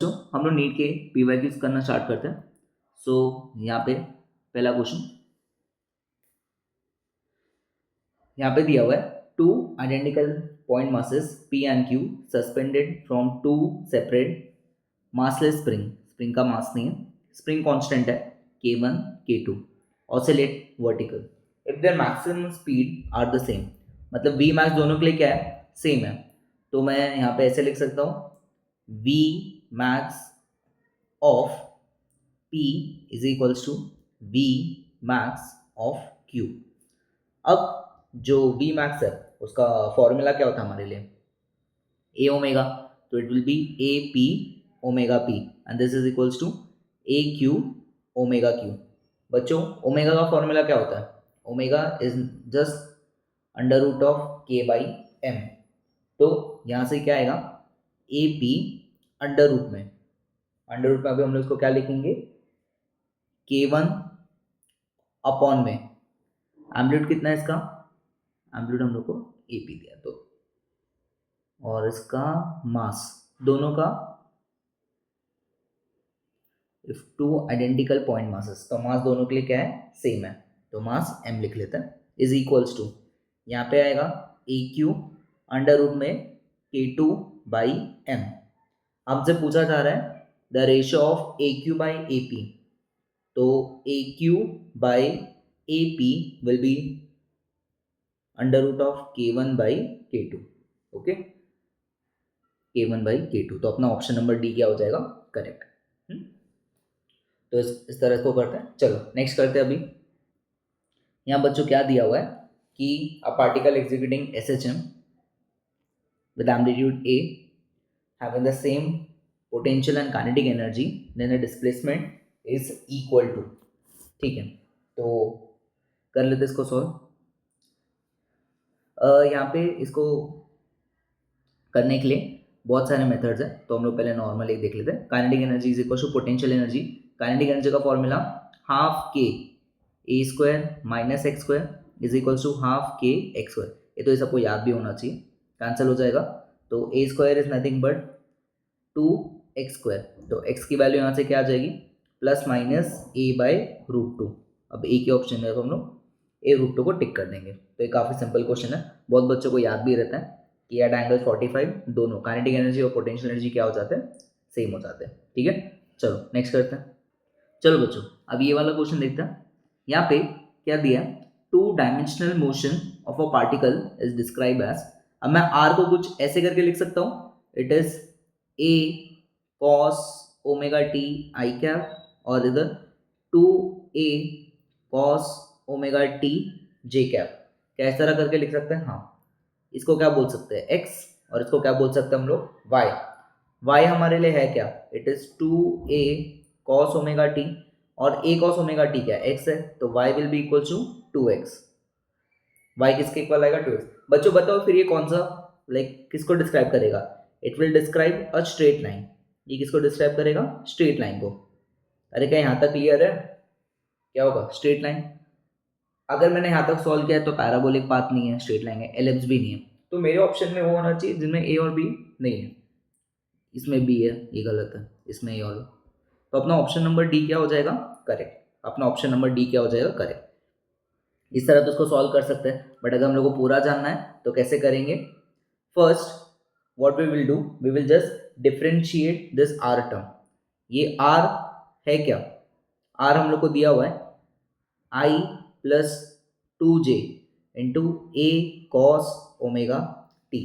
बच्चों हम लोग नीट के पीवाईक्यूज करना स्टार्ट करते हैं। सो यहाँ पे पहला क्वेश्चन यहाँ पे दिया हुआ है, two identical point masses P and Q suspended from two separate massless spring. Spring का मास नहीं है, स्प्रिंग कांस्टेंट है k1 k2 oscillate vertical if their maximum speed are the same. मतलब v मैक्स दोनों के लिए क्या है, सेम है। तो मैं यहाँ पे ऐसे लिख सकता हूँ, v max of p is equals to v max of q। अब जो v मैक्स है उसका फॉर्मूला क्या होता है हमारे लिए, a ओमेगा, तो it will be a p omega p and this is equals to a q omega q। बच्चों ओमेगा का फॉर्मूला क्या होता है, omega is just under root of k by m। तो यहाँ से क्या आएगा, ए पी अंडर रूट में अभी हम लोग इसको क्या लिखेंगे, k1 अपॉन में एम्पलीट्यूड कितना है इसका, एम्पलीट्यूड हम लोग को ए पी दिया तो, और इसका मास दोनों का, if two identical point masses, तो मास दोनों के लिए क्या है, सेम है, तो मास m लिख लेते हैं, इज इक्वल्स टू यहाँ पे आएगा ए क्यू अंडर रूट में k2 बाई m। हमसे पूछा जा रहा है the ratio of A Q by A P, तो A Q by A P will be under root of k1 by k2। Okay, k1 by k2, तो अपना option number D क्या हो जाएगा, करेक्ट। तो इस तरह इसको करते हैं। चलो नेक्स्ट करते हैं। अभी यहाँ बच्चों क्या दिया हुआ है कि अ particle executing SHM with amplitude A having the same potential and kinetic energy then the displacement is equal to, ठीक है, तो कर लेते इसको सॉल्व। यहाँ पे इसको करने के लिए बहुत सारे मेथड्स हैं, तो हम लोग पहले नॉर्मल एक देख लेते हैं। Kinetic energy is equal to potential energy. Kinetic energy का formula half k a square minus x square is equal to half k x square. ये तो ये सबको याद भी होना चाहिए, कैंसिल हो जाएगा, तो a square is nothing but 2x square, तो x की वैल्यू यहाँ से क्या आ जाएगी, plus minus a by root two. अब a के ऑप्शन है तो हम लोग a रूट टू को टिक कर देंगे। तो ये काफ़ी सिंपल क्वेश्चन है, बहुत बच्चों को याद भी रहता है कि एट एंगल 45 दोनों काइनेटिक एनर्जी और पोटेंशियल एनर्जी क्या हो जाते हैं, सेम हो जाते हैं। ठीक है, चलो नेक्स्ट करते हैं। चलो बच्चों अब ये वाला क्वेश्चन देखते हैं। यहाँ पे क्या दिया, two dimensional motion of a particle is describe as. अब मैं r को कुछ ऐसे करके लिख सकता हूँ, it is a cos omega t I cap, और इधर 2a cos ओमेगा टी जे कैप। क्या इस तरह करके लिख सकते हैं, हाँ। इसको क्या बोल सकते हैं, x, और इसको क्या बोल सकते हैं हम लोग, y। y हमारे लिए है क्या, it is 2a cos omega T, और a cos ओमेगा टी क्या है, x है, तो y will be equal to 2x। y किसके इक्वल आएगा, 2x। बच्चों बताओ फिर ये कौन सा किसको डिस्क्राइब करेगा, it will describe a straight line. ये किसको डिस्क्राइब करेगा, स्ट्रेट लाइन को। अरे क्या यहाँ तक क्लियर है, क्या होगा, स्ट्रेट लाइन। अगर मैंने यहाँ तक सॉल्व किया है तो पैराबोलिक पाथ नहीं है, स्ट्रेट लाइन है, एलिप्स भी नहीं है, तो मेरे ऑप्शन में वो होना चाहिए जिनमें ए और बी नहीं है। इसमें बी है, ये गलत है, इसमें ए और, तो अपना ऑप्शन नंबर डी क्या हो जाएगा, करेक्ट। अपना ऑप्शन नंबर डी क्या हो जाएगा, करेक्ट। इस तरह तो उसको सॉल्व कर सकते हैं, बट अगर हम लोग को पूरा जानना है तो कैसे करेंगे। First what we will do, we will just differentiate this r term। ये r है क्या, r हम लोग को दिया हुआ है i plus 2j into a cos omega t।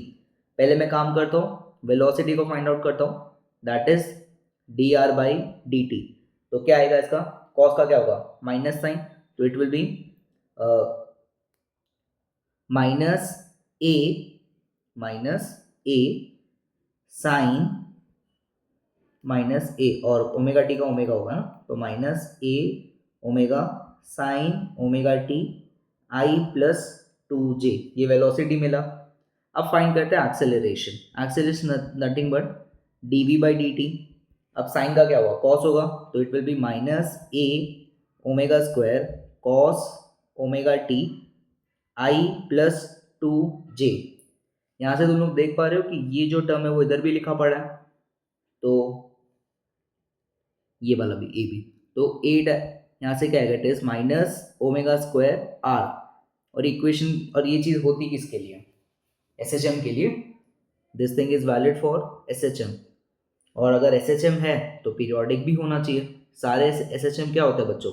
पहले मैं काम करता हूँ, वेलोसिटी को फाइंड आउट करता हूँ, that is dr by dt। तो क्या आएगा इसका, cos का क्या होगा, माइनस साइन, तो it will be minus a sine minus a, और ओमेगा टी का ओमेगा होगा ना, तो minus a omega sine omega t i plus 2j, ये वेलोसिटी मिला। अब फाइंड करते हैं acceleration. Acceleration nothing but dv by dt। अब साइन का क्या होगा, कॉस होगा, तो it will be minus a omega square cos omega t i plus 2j। यहाँ से तुम लोग देख पा रहे हो कि ये जो टर्म है वो इधर भी लिखा पड़ा है, तो ये वाला भी ए भी, तो ए यहाँ से क्या आएगा, it is minus omega square R. और इक्वेशन, और ये चीज़ होती किसके लिए, एस एच एम के लिए। This thing is valid for S H M. और अगर एस एच एम है तो पीरियोडिक भी होना चाहिए। सारे एस एच एम क्या होते हैं बच्चों,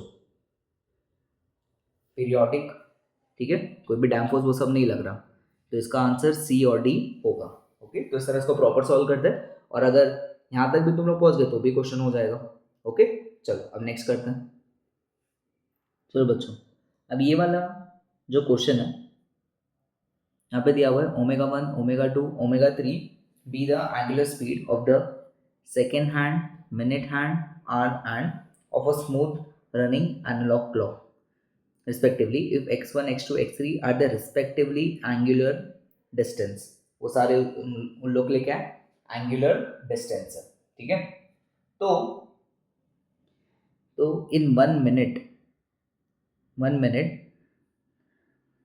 पीरियोडिक। ठीक है, कोई भी डैम फोर्स वो सब नहीं लग रहा, तो इसका आंसर सी और डी होगा। ओके, तो इस तरह इसको प्रॉपर सॉल्व करते हैं, और अगर यहाँ तक भी तुम लोग पहुंच गए तो भी क्वेश्चन हो जाएगा। ओके, चलो अब नेक्स्ट करते हैं। चलो बच्चों, अब ये वाला जो क्वेश्चन है यहाँ पे दिया हुआ है, omega 1, omega 2, omega 3 be the angular speed of the second hand, minute hand, hour hand of a smooth running analogue clock respectively if x1, x2, x3 are the respectively angular distance। वो सारे उन लोग के लिए क्या है, angular distance है। ठीक है, तो इन 1 minute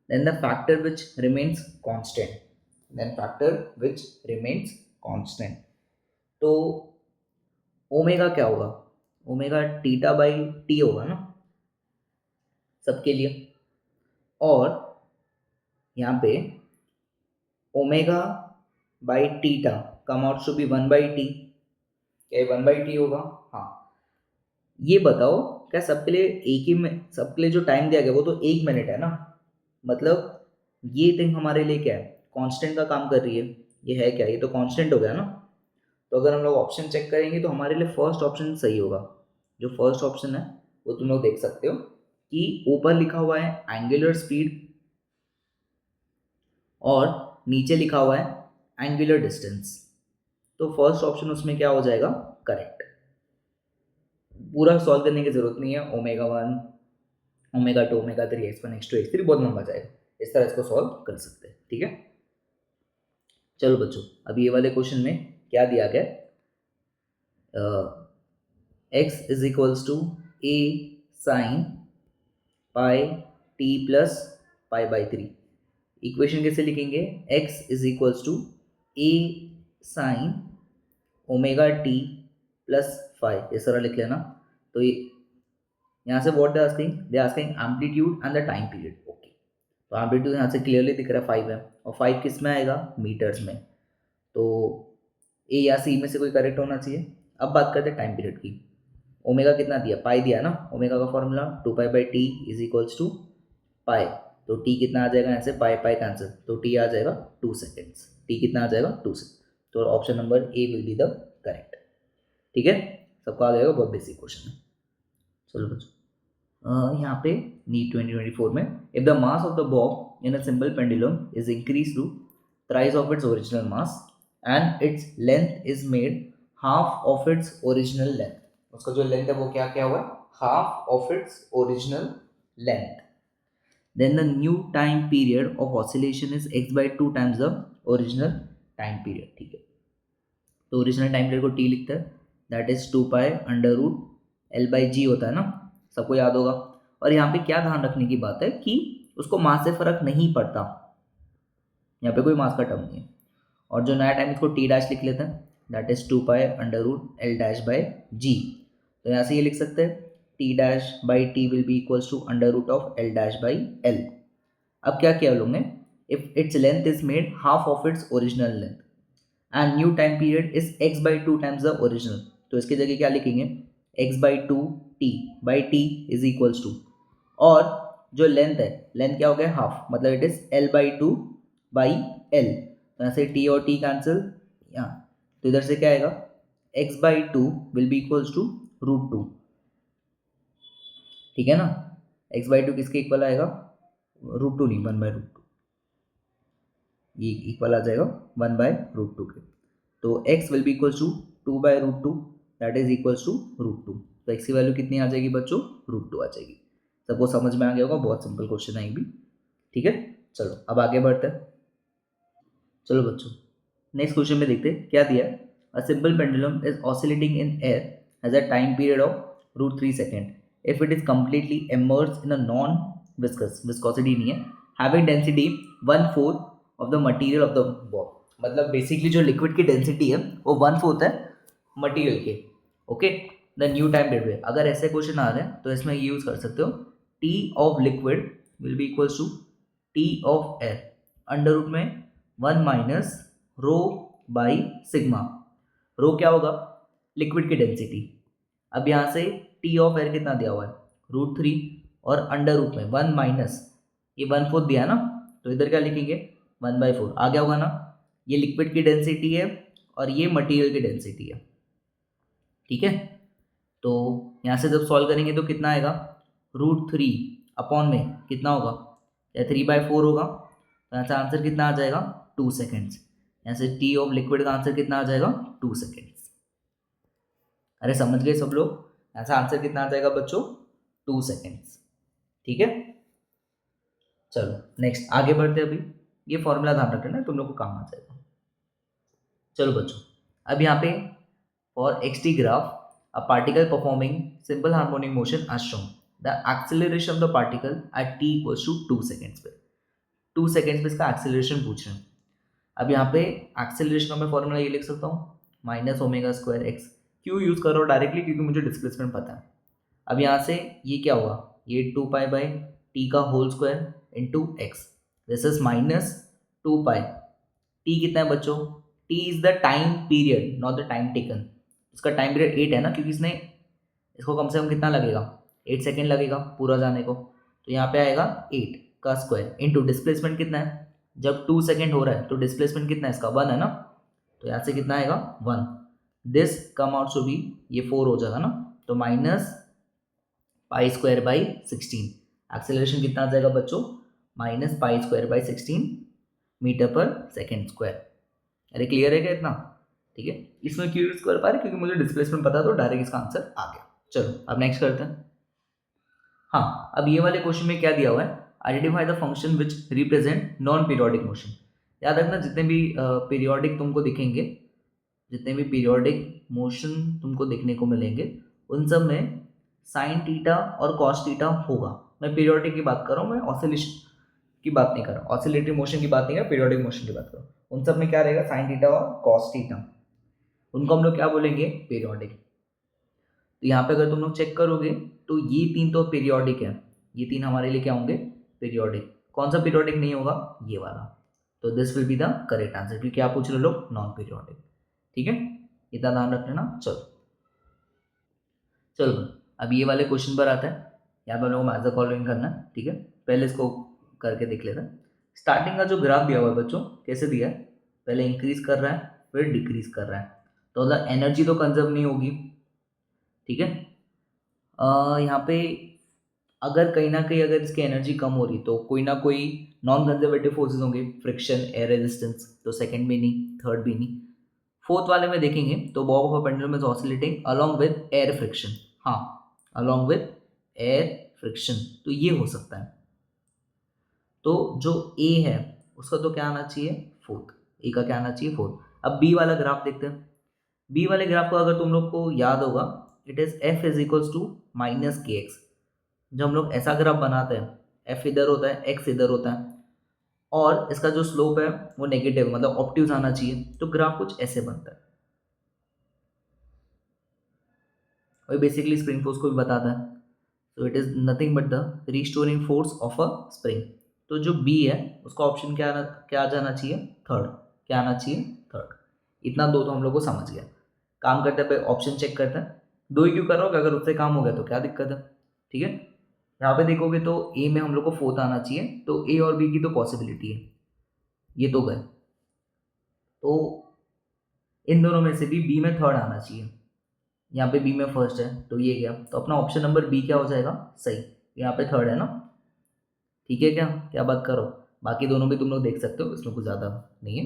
then the factor which remains constant, तो ओमेगा क्या होगा, ओमेगा टीटा बाई टी होगा ना सबके लिए। और यहाँ पे omega by theta come out to be 1/t, क्या 1/t होगा। हाँ, ये बताओ क्या सबके लिए एक ही में, सबके लिए जो टाइम दिया गया वो तो 1 मिनट है ना, मतलब ये थिंग हमारे लिए क्या है, कांस्टेंट का काम कर रही है। ये है क्या, ये तो कांस्टेंट हो गया ना। तो अगर हम लोग ऑप्शन चेक करेंगे तो हमारे लिए फर्स्ट ऑप्शन सही होगा। जो फर्स्ट ऑप्शन है वो तुम लोग देख सकते हो कि ऊपर लिखा हुआ है एंगुलर स्पीड और नीचे लिखा हुआ है एंगुलर डिस्टेंस, तो फर्स्ट ऑप्शन उसमें क्या हो जाएगा, करेक्ट। पूरा सॉल्व करने की जरूरत नहीं है, omega 1, omega 2, omega 3, x1, x2, x3 बहुत लंबा जाएगा, इस तरह इसको सॉल्व कर सकते हैं। ठीक है, चलो बच्चों, अब ये वाले क्वेश्चन में क्या दिया गया, x is equals to a sine pi t plus pi by 3। Equation कैसे लिखेंगे, x is equals to a sine omega t plus 5, इस तरह लिख लेना। तो ये यहाँ से what they asking amplitude and the time period. Okay, तो एम्पलीट्यूड यहाँ से क्लियरली दिख रहा है 5 है, और 5 किस में आएगा, मीटर्स में। तो ए या सी में से कोई करेक्ट होना चाहिए। अब बात करते हैं टाइम पीरियड की। ओमेगा कितना दिया, पाई दिया ना, ओमेगा का formula 2π/t is equals to pi, तो टी कितना आ जाएगा, यहाँ से पाई पाई कैंसिल, तो टी आ जाएगा 2 सेकेंड्स। टी कितना आ जाएगा, 2 सेकेंड। तो option number A will be the correct. ठीक है, सबको आ जाएगा, बहुत बेसिक क्वेश्चन है। चलो बच्चों, यहाँ पे नीट 2024 में, if the mass of the bob in a simple pendulum is increase to thrice of its original mass and its length is made half of its original length, उसका जो length है वो क्या क्या हुआ, half of its original length, then the new time period of oscillation is x/2 times the original time period। ठीक है, तो ओरिजिनल टाइम पीरियड को t लिखते हैं, दैट इज 2π/L/g होता है ना, सबको याद होगा। और यहाँ पे क्या ध्यान रखने की बात है कि उसको मास से फर्क नहीं पड़ता, यहाँ पे कोई मास का टर्म नहीं है। और जो नया टाइम इसको t डैश लिख लेते हैं, दैट इज 2π/L-g। तो यहाँ से ये लिख सकते हैं t dash by T will be equals to √L dash by L। अब क्या किया लोग ने, if its length is made half of its original length and new time period is x/2 times the original, तो इसकी जगह क्या लिखेंगे, x/2 t by T is equals to, और जो लेंथ है, लेंथ क्या हो गया, हाफ, मतलब it is L/2 by L। तो यहाँ से t और t कैंसिल, यहाँ तो इधर से क्या आएगा, x/2 will be equals to √2। ठीक है ना, x/2 किसके इक्वल आएगा, √2 नहीं, 1/√2, ये इक्वल आ जाएगा 1/√2 के। तो x will be equals to 2/√2, that is equals to √2। तो x की वैल्यू कितनी आ जाएगी बच्चों, √2 आ जाएगी। सबको समझ में आ गया होगा, बहुत सिंपल क्वेश्चन है ये भी। ठीक है, चलो अब आगे बढ़ते हैं। चलो बच्चों, नेक्स्ट क्वेश्चन में देखते हैं क्या दिया। अ simple pendulum is oscillating in air has a time period of √3 second if it is completely immersed in a non viscous, viscosity नहीं है, having density 1/4 of the material of the ball. मतलब basically जो liquid की density है वो 1/4 है material के। Okay, the new time period. अगर ऐसे क्वेश्चन आ रहे हैं तो इसमें ये यूज कर सकते हो, T of liquid will be equals to T of air under root में 1 minus rho by sigma. Rho क्या होगा, लिक्विड की डेंसिटी। अब यहाँ से टी ऑफ एयर कितना दिया हुआ है, √3, और अंडर रूट में 1 माइनस ये 1/4 दिया ना, तो इधर क्या लिखेंगे 1/4। आ गया होगा ना, ये लिक्विड की डेंसिटी है और ये मटेरियल की डेंसिटी है, ठीक है। तो यहाँ से जब सॉल्व करेंगे तो कितना आएगा, √3 अपॉन में कितना होगा, या 3/4 होगा, तो यहाँ से आंसर कितना आ जाएगा 2 सेकेंड्स। यहाँ से टी ऑफ लिक्विड का आंसर कितना आ जाएगा 2 सेकेंड्स। अरे समझ गए सब लोग, यहाँ से आंसर कितना आ जाएगा बच्चों 2 सेकेंड्स, ठीक है। चलो नेक्स्ट आगे बढ़ते हैं। अभी ये फॉर्मूला ध्यान रखना तुम लोग को काम आ जाएगा। चलो बच्चों, अब यहाँ पे for xt graph a particle performing simple harmonic motion as shown, the acceleration of the particle at t equals to 2 seconds पे 2 seconds पे इसका acceleration पूछ रहे हैं। अब यहाँ पे acceleration का मैं फॉर्मूला ये लिख सकता हूँ -ω²x। क्यों यूज़ कर रहा हूँ डायरेक्टली, क्योंकि मुझे डिस्प्लेसमेंट पता है। अब यहाँ से ये क्या हुआ, ये 2π/t का whole square into x, this is -2π। t कितना है बच्चों, t is the time period not the time taken. इसका टाइम पीरियड 8 है ना, क्योंकि इसने इसको कम से कम कितना लगेगा 8 सेकेंड लगेगा पूरा जाने को, तो यहाँ पे आएगा 8 का स्क्वायर इंटू डिस्प्लेसमेंट कितना है, जब 2 सेकेंड हो रहा है तो डिस्प्लेसमेंट कितना है इसका 1 है ना, तो यहाँ से कितना आएगा 1। This come out to be, ये 4 हो जाएगा ना, तो -π²/16। एक्सेलरेशन कितना आ जाएगा बच्चों, -π²/16 मीटर पर सेकेंड स्क्वायर। अरे क्लियर है क्या इतना, ठीक है। इसमें क्यों यूज कर पा रहे, क्योंकि मुझे डिस्प्लेसमेंट पता, तो डायरेक्ट इसका आंसर आ गया। चलो अब नेक्स्ट करते हैं। हाँ, अब ये वाले क्वेश्चन में क्या दिया हुआ है, identify the function which represent non periodic motion. याद रखना, जितने भी पीरियोडिक तुमको दिखेंगे, जितने भी पीरियोडिक मोशन तुमको देखने को मिलेंगे, उन सब में साइन थीटा और कॉस थीटा होगा। मैं पीरियोडिक की बात कर रहा हूँ, मैं ऑसिलेशन की बात नहीं कर रहा, ऑसिलेटरी मोशन की बात नहीं कर रहा, पीरियोडिक मोशन की बात कर रहा हूँ। उन सब में क्या रहेगा, साइन थीटा और कॉस थीटा, उनको हम लोग क्या बोलेंगे, पीरियोडिक। तो यहाँ पे अगर तुम लोग चेक करोगे तो ये 3 तो पीरियोडिक है, ये 3 हमारे लिए क्या होंगे, पीरियोडिक। कौन सा पीरियोडिक नहीं होगा, ये वाला। तो this will be the correct answer, क्योंकि आप पूछ रहे लोग नॉन पीरियोडिक, ठीक है, इतना ध्यान रख लेना। चलो चलो अब ये वाले क्वेश्चन पर आता है। यहाँ पर लोगों को मैथ्स फॉलोइंग करना है, ठीक है। पहले इसको करके देख लेते हैं। स्टार्टिंग का जो ग्राफ दिया हुआ है बच्चों, कैसे दिया है, पहले इंक्रीज कर रहा है फिर डिक्रीज कर रहा है, तो मतलब एनर्जी तो कंजर्व नहीं होगी, ठीक है। यहाँ पे अगर कहीं ना कहीं अगर इसकी एनर्जी कम हो रही तो कोई ना कोई नॉन कंजर्वेटिव फोर्सेस होंगे, फ्रिक्शन, एयर रेजिस्टेंस, तो सेकंड भी नहीं, थर्ड भी नहीं। फोर्थ वाले में देखेंगे तो Bob of a pendulum is oscillating along with air friction, हाँ अलोंग विद एयर फ्रिक्शन, तो ये हो सकता है। तो जो ए है उसका तो क्या आना चाहिए फोर्थ, ए का क्या आना चाहिए फोर्थ। अब बी वाला ग्राफ देखते हैं। बी वाले ग्राफ को अगर तुम लोग को याद होगा, it is F is equals to -kx। जब हम लोग ऐसा ग्राफ बनाते हैं, एफ इधर होता है, एक्स इधर होता है, और इसका जो स्लोप है वो नेगेटिव, मतलब ऑप्टिव्स आना चाहिए, तो ग्राफ कुछ ऐसे बनता है। और बेसिकली स्प्रिंग फोर्स को भी बताता है, तो it is nothing but the restoring force of a spring. तो जो बी है उसका ऑप्शन क्या आ जाना चाहिए, थर्ड। क्या आना चाहिए, थर्ड। इतना दो तो हम लोग को समझ गया। काम करते हैं, ऑप्शन चेक करते हैं। दो ही क्यों कर रहा हूँ, अगर उससे काम हो गया तो क्या दिक्कत है, ठीक है। यहाँ पे देखोगे तो ए में हम लोग को फोर्थ आना चाहिए, तो ए और बी की तो पॉसिबिलिटी है, ये तो गए। तो इन दोनों में से भी बी में थर्ड आना चाहिए, यहाँ पे बी में फर्स्ट है तो ये गया, तो अपना ऑप्शन नंबर बी क्या हो जाएगा, सही। यहाँ पे थर्ड है ना, ठीक है। क्या क्या बात करो, बाकी दोनों भी तुम लोग देख सकते हो, इसमें कुछ ज़्यादा नहीं है।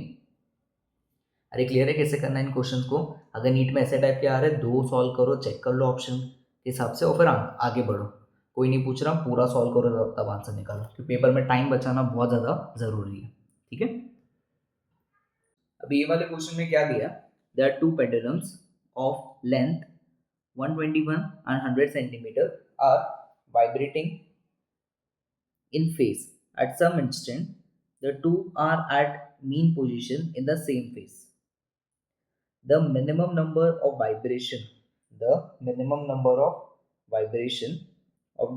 अरे क्लियर है कैसे करना है इन क्वेश्चंस को। अगर नीट में ऐसे टाइप के आ रहे हैं, दो सॉल्व करो, चेक कर लो ऑप्शन के हिसाब से, और फिर आगे बढ़ो। कोई नहीं पूछ रहा, पूरा सॉल्व करो तब आंसर निकालो, क्योंकि पेपर में टाइम बचाना बहुत ज़्यादा ज़रूरी है, ठीक है। अब ये वाले क्वेश्चन में क्या दिया, there are two pendulums of length 121 and 100 centimeter are vibrating in phase. At some instant, the two are at mean position in the same phase. The minimum number of vibration the minimum number of vibration of,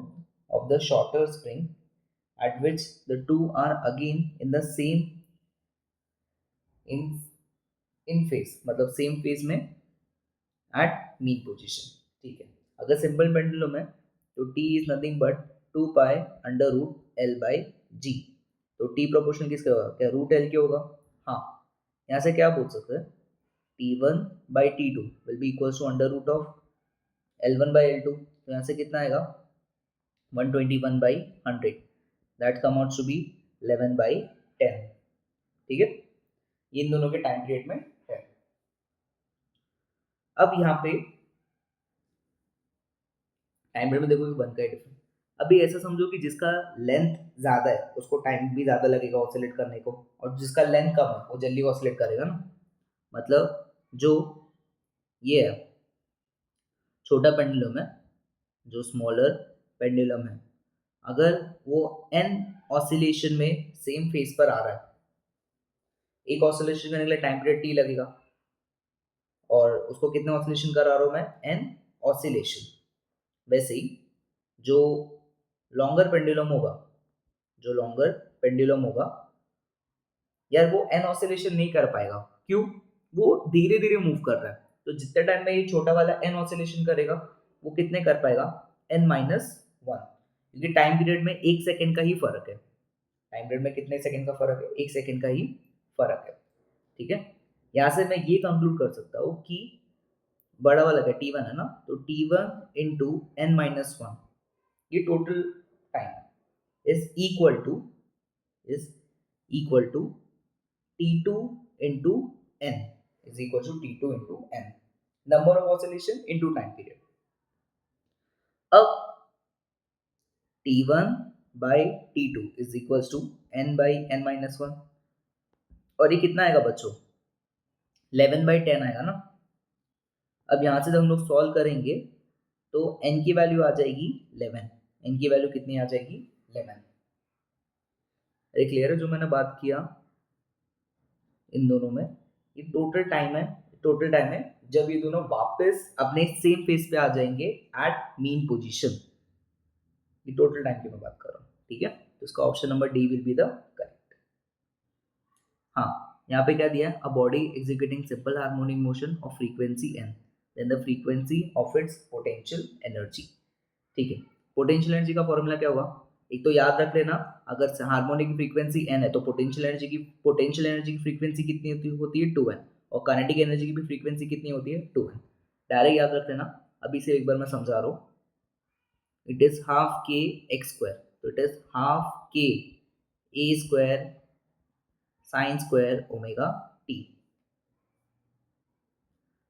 of the shorter spring at which the two are again in the same in in phase, मतलब same phase में at mean position. ठीक है, अगर simple pendulum है तो t is nothing but 2 pi under root l by g. तो t proportional किसका होगा, क्या रूट एल के होगा? हाँ, यहाँ से क्या बोल सकते हैं, T1 by T2 will be equals to under root of L1 by L2। तो यहाँ से कितना आएगा 121 by 100, that come out to be 11 by 10। ठीक है, ये इन दोनों के टाइम पीरियड में है। अब यहाँ पे टाइम पीरियड में देखो कि वन का डिफरेंस। अभी ऐसा समझो कि जिसका लेंथ ज़्यादा है उसको टाइम भी ज़्यादा लगेगा ऑसिलेट करने को, और जिसका लेंथ कम है वो जल्दी ऑसिलेट करेगा ना। मतलब जो ये है छोटा पेंडुलम है, जो स्मॉलर पेंडुलम है, अगर वो n ऑसिलेशन में सेम फेज पर आ रहा है, एक ऑसिलेशन करने के लिए टाइम पीरियड t लगेगा, और उसको कितने ऑसिलेशन करा रहा हूँ मैं, n ऑसिलेशन। वैसे ही जो लॉन्गर पेंडुलम होगा, जो लॉन्गर पेंडुलम होगा यार, वो n ऑसिलेशन नहीं कर पाएगा। क्यों? वो धीरे धीरे मूव कर रहा है, तो जितने टाइम में ये छोटा वाला n ऑसिलेशन करेगा वो कितने कर पाएगा, n माइनस 1, क्योंकि टाइम पीरियड में 1 सेकेंड का ही फर्क है। टाइम पीरियड में कितने सेकेंड का फर्क है, 1 सेकेंड का ही फर्क है। ठीक है, यहाँ से मैं ये कंक्लूड कर सकता हूँ कि बड़ा वाला क्या T1 है ना, तो T1 इंटू n माइनस 1, ये total time is equal to T2 into n is equal to T2 into n, number of oscillation into time period। अब T1 by T2 is equals to n by n minus 1, और ये कितना आएगा बच्चों, 11 by 10 आएगा ना। अब यहाँ से जब हम लोग सॉल्व करेंगे तो n की वैल्यू आ जाएगी 11, n की वैल्यू कितनी आ जाएगी 11। अरे क्लियर है जो मैंने बात किया इन दोनों में, ये टोटल टाइम है जब ये दोनों वापस अपने सेम फेज पे आ जाएंगे एट मीन पोजीशन। ये टोटल टाइम की मैं बात कर रहा हूँ। ठीक है, तो इसका option number D will be the correct. हाँ, यहाँ पे क्या दिया है, a body executing simple harmonic motion of frequency n, then the frequency of its potential energy. ठीक है, पोटेंशियल एनर्जी का फॉर्मूला क्या होगा, एक तो याद रख लेना, अगर हार्मोनिक की फ्रीक्वेंसी n है तो पोटेंशियल एनर्जी की फ्रीक्वेंसी कितनी होती है 2n, और काइनेटिक एनर्जी की भी फ्रीक्वेंसी कितनी होती है 2n। डायरेक्ट याद रख लेना। अभी से एक बार मैं समझा रहा हूँ, it is half k x square, तो it is half k a square sine square omega t.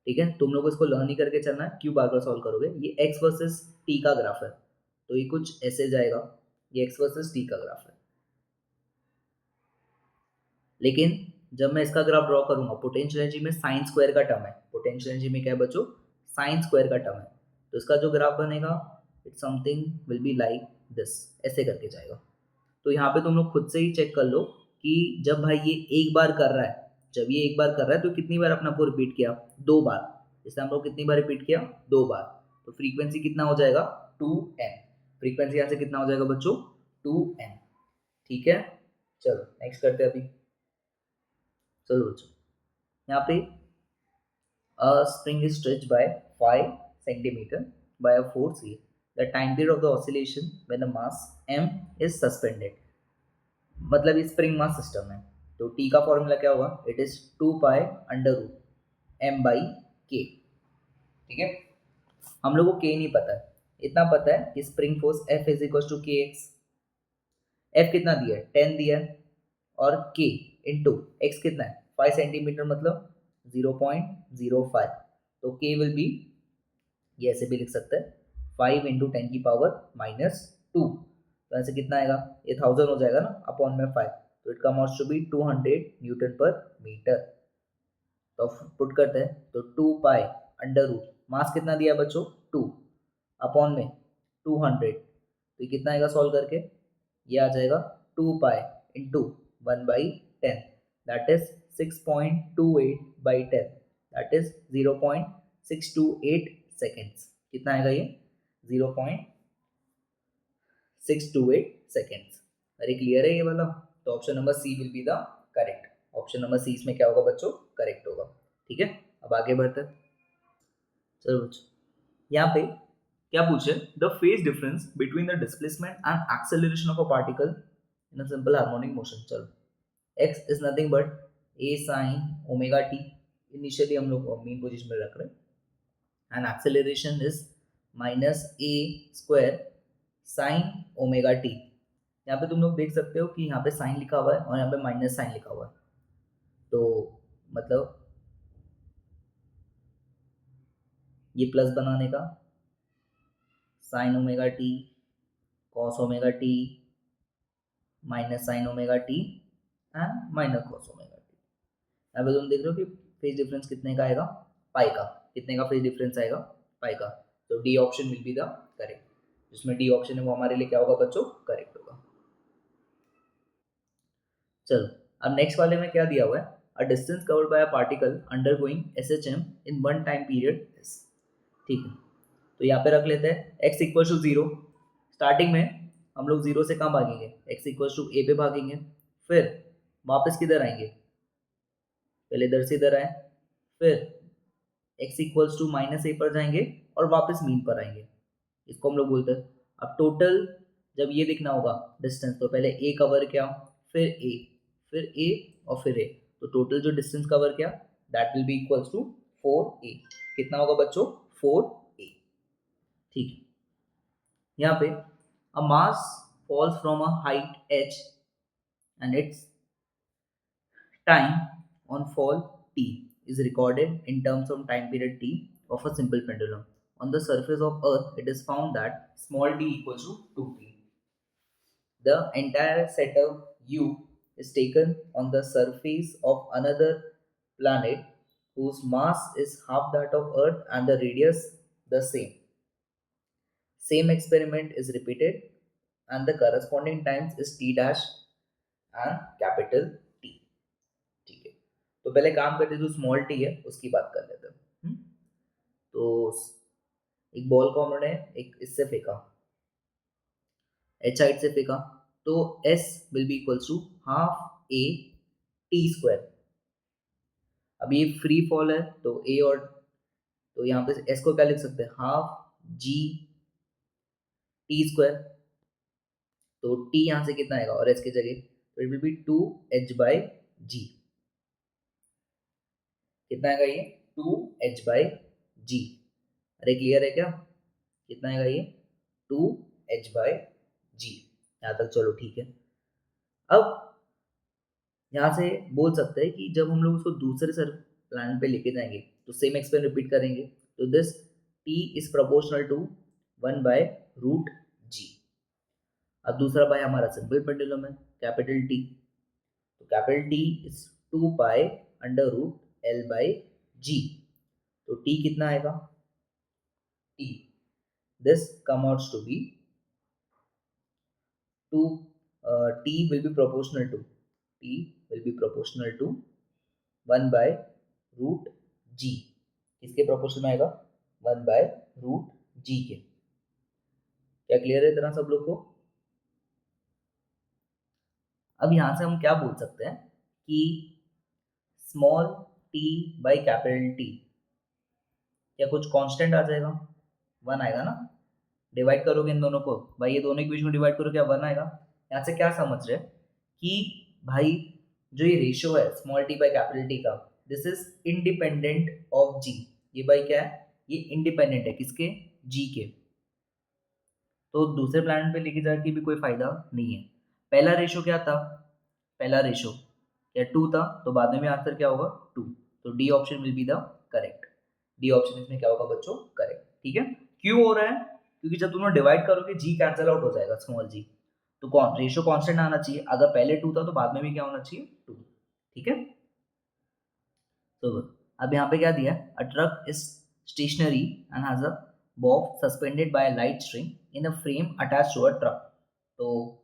ठीक है, तुम लोग इसको लर्न ही करके चलना है, क्यों बार बार सॉल्व करोगे। ये x वर्सेस t का ग्राफ है, तो ये कुछ ऐसे जाएगा, ये x वर्सेस t का ग्राफ है। लेकिन जब मैं इसका ग्राफ ड्रॉ करूंगा, पोटेंशियल एनर्जी में साइन स्क्वायर का टर्म है, पोटेंशियल एनर्जी में क्या है बच्चों, साइन स्क्वायर का टर्म है, तो इसका जो ग्राफ बनेगा it something will be like this, ऐसे करके जाएगा। तो यहाँ पे तुम लोग खुद से ही चेक कर लो कि जब भाई ये एक बार कर रहा है, जब ये एक बार कर रहा है तो कितनी बार अपने आप को रिपीट किया, 2 बार। इससे हम लोग कितनी बार रिपीट किया, 2 बार। तो फ्रीक्वेंसी कितना हो जाएगा 2n, फ्रीक्वेंसी यहाँ से कितना हो जाएगा बच्चों 2n। ठीक है, चलो नेक्स्ट करते हैं अभी। चलो बच्चों, यहाँ पे spring is stretched by 5 centimeter by a force A, the time period of the oscillation when the mass m is suspended। मतलब ये स्प्रिंग मास सिस्टम है, तो टी का फॉर्मूला क्या होगा, it is 2 pi under root M by K. ठीक है, हम लोग को के नहीं पता है, इतना पता है कि spring force F is equal to K X. F कितना दिया है 10 दिया है, और के इंटू एक्स कितना है 5 सेंटीमीटर, मतलब 0.05। तो के विल बी, ये ऐसे भी लिख सकते हैं 5 इंटू 10 की पावर माइनस 2, तो ऐसे कितना आएगा, ये 1000 हो जाएगा ना अपॉन में 5, तो it come out to be 200 newton पर मीटर। तो पुट करते हैं, तो 2 पाई अंडर रूट, मास कितना दिया बच्चों 2, अपॉन में 200, तो ये कितना आएगा सॉल्व करके, ये आ जाएगा 2 pi into 1/10, that is 6.28/10, that is 0.628 seconds. कितना आएगा ये? 0.628 सेकेंड्स। अरे क्लियर है ये वाला? तो option number C will be the correct. Option number C इसमें क्या होगा बच्चों? करेक्ट होगा। ठीक है, अब आगे बढ़ते हैं। चलो बच्चों, यहाँ पे क्या पूछे? The phase difference between the displacement and acceleration of a particle in a simple harmonic motion. चलो, x is nothing but a sin omega T. Initially हम लोग मीन पोजीशन में रख रहे हैं, and acceleration is minus a square sine omega T. यहाँ पे तुम लोग देख सकते हो कि यहाँ पे साइन लिखा हुआ है और यहाँ पे माइनस साइन लिखा हुआ है, तो मतलब ये प्लस बनाने का sign omega T cos omega T minus sign omega T and minus cos omega T. यहाँ पे तुम देख रहे हो कि फेज डिफरेंस कितने का आएगा? पाई का। कितने का फेज डिफरेंस आएगा? पाई का। तो D option will be the correct. जिसमें डी ऑप्शन है वो हमारे लिए क्या होगा बच्चों? करेक्ट होगा। चलो, अब नेक्स्ट वाले में क्या दिया हुआ है? A distance covered by a particle undergoing SHM in one time period is. ठीक है, तो यहाँ पे रख लेते हैं x इक्वल टू 0। स्टार्टिंग में हम लोग 0 से कहाँ भागेंगे? x इक्वल टू a पे भागेंगे, फिर वापस किधर आएंगे? पहले इधर से इधर आए, फिर x इक्वल्स टू माइनस ए पर जाएंगे और वापस मीन पर आएंगे। इसको हम लोग बोलते हैं। अब टोटल जब ये दिखना होगा डिस्टेंस, तो पहले a कवर किया, फिर a और फिर a, तो टोटल जो डिस्टेंस कवर किया that will be equals to 4a। कितना होगा बच्चों? 4a। ठीक है, यहाँ पे a mass falls from a height h and its time on fall t is recorded in terms of time period t of a simple pendulum. On the surface of Earth, it is found that small t equals to 2t. The entire setup U is taken on the surface of another planet whose mass is half that of Earth and the radius the same. Same experiment is repeated and the corresponding times is t dash and capital T. ठीक है, तो पहले काम करते जो small T है उसकी बात कर लेते हैं। तो एक बॉल को उन्होंने एक इससे फेंका, एच हाइट से फेंका, तो S will be equals to half A T square. अब ये फ्री फॉल है तो ए और, तो यहाँ पे एस को क्या लिख सकते हैं? Half g t square. तो टी यहाँ से कितना आएगा और एस की जगह? तो it will be 2h by g. कितना आएगा ये? 2h बाई जी। अरे क्लियर है क्या? कितना आएगा ये? 2h बाई जी। यहाँ तक चलो ठीक है। अब यहाँ से बोल सकते हैं कि जब हम लोग उसको दूसरे सर प्लान पे लेके जाएंगे तो सेम एक्सपेरिमेंट रिपीट करेंगे। तो this t is proportional to 1 by root g. अब दूसरा पाई हमारा सिंपल पेंडुलम है, कैपिटल टी। तो capital T is 2 pi under root l by g. तो टी कितना आएगा? T this comes outs to be 2 t will be proportional to 1 by root g. किसके proportion में आएगा? 1 by रूट जी के। क्या क्लियर है इतना सब लोग को? अब यहां से हम क्या बोल सकते हैं कि small T by capital T, क्या कुछ कांस्टेंट आ जाएगा? 1 आएगा ना। डिवाइड करोगे इन दोनों को, भाई ये दोनों इक्वेशन को डिवाइड करो, क्या 1 आएगा? यहाँ से क्या समझ रहे कि भाई जो ये रेशियो है small T by capital T का, दिस इज इंडिपेंडेंट ऑफ जी। ये भाई क्या है? ये इंडिपेंडेंट है किसके? जी के। तो दूसरे प्लैनेट पे लेके जाके भी कोई फायदा नहीं है। पहला रेशियो क्या था? पहला रेशियो क्या 2 था, तो बाद में आंसर क्या होगा? 2। तो D option will be the correct. D option इसमें क्या होगा बच्चों? करेक्ट। ठीक है, क्यों हो रहा है? क्योंकि जब तुम लोग डिवाइड करोगे जी कैंसिल आउट हो जाएगा, स्मॉल जी। तो कौन रेशियो कांस्टेंट आना चाहिए। अगर पहले 2 था तो बाद में भी क्या होना चाहिए? 2। ठीक है, तो अब यहाँ पे क्या दिया है? A truck is stationary and has a bob suspended by a light string in a frame attached to a truck. तो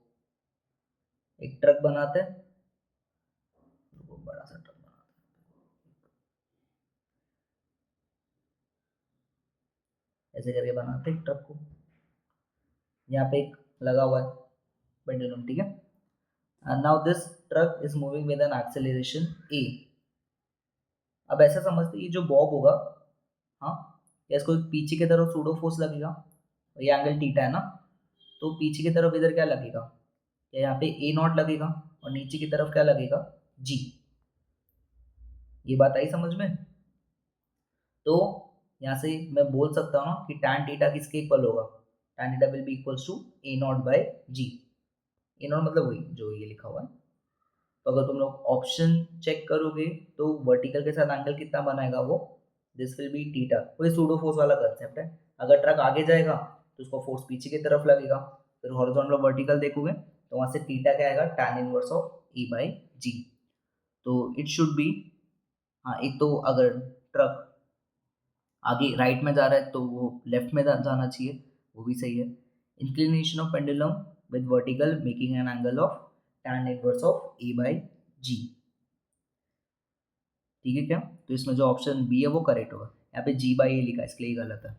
एक ट्रक बनाते हैं, वो बड़ा सा ट्रक बनाते हैं। ऐसे करके बनाते हैं ट्रक को। यहाँ पे एक लगा हुआ है पेंडुलम, ठीक है। and now this truck is moving with an acceleration a। अब ऐसा समझते ये जो बॉब होगा, हाँ, या इसको पीछे की तरफ सूडो फोर्स लगेगा, ये एंगल थीटा है ना, तो पीछे की तरफ इधर क्या लगेगा, या यहाँ पे ए नॉट लगेगा और नीचे की तरफ क्या लगेगा, जी। ये बात आई समझ में। तो यहाँ से मैं बोल सकता हूँ कि tan थीटा किसके इक्वल होगा, tan theta will be equals to A naught by G. A naught मतलब वही जो ये लिखा हुआ है। तो अगर तुम लोग ऑप्शन चेक करोगे तो वर्टिकल के साथ एंगल कितना बनाएगा वो, दिस विल बी थीटा। वही सूडो फोर्स वाला कंसेप्ट है। अगर ट्रक आगे जाएगा तो उसका फोर्स पीछे की तरफ लगेगा, फिर हॉरिजॉन्टल वर्टिकल देखोगे तो वहाँ से थीटा क्या आएगा, tan inverse of e by g. तो इट शुड बी, हाँ, एक तो अगर ट्रक आगे राइट में जा रहा है तो वो लेफ्ट में जाना चाहिए, वो भी सही है। Inclination of pendulum with vertical making an angle of tan inverse of a by g. ठीक है क्या, तो इसमें जो ऑप्शन बी है वो करेक्ट होगा। यहाँ पे जी बाई ए लिखा है इसलिए गलत है।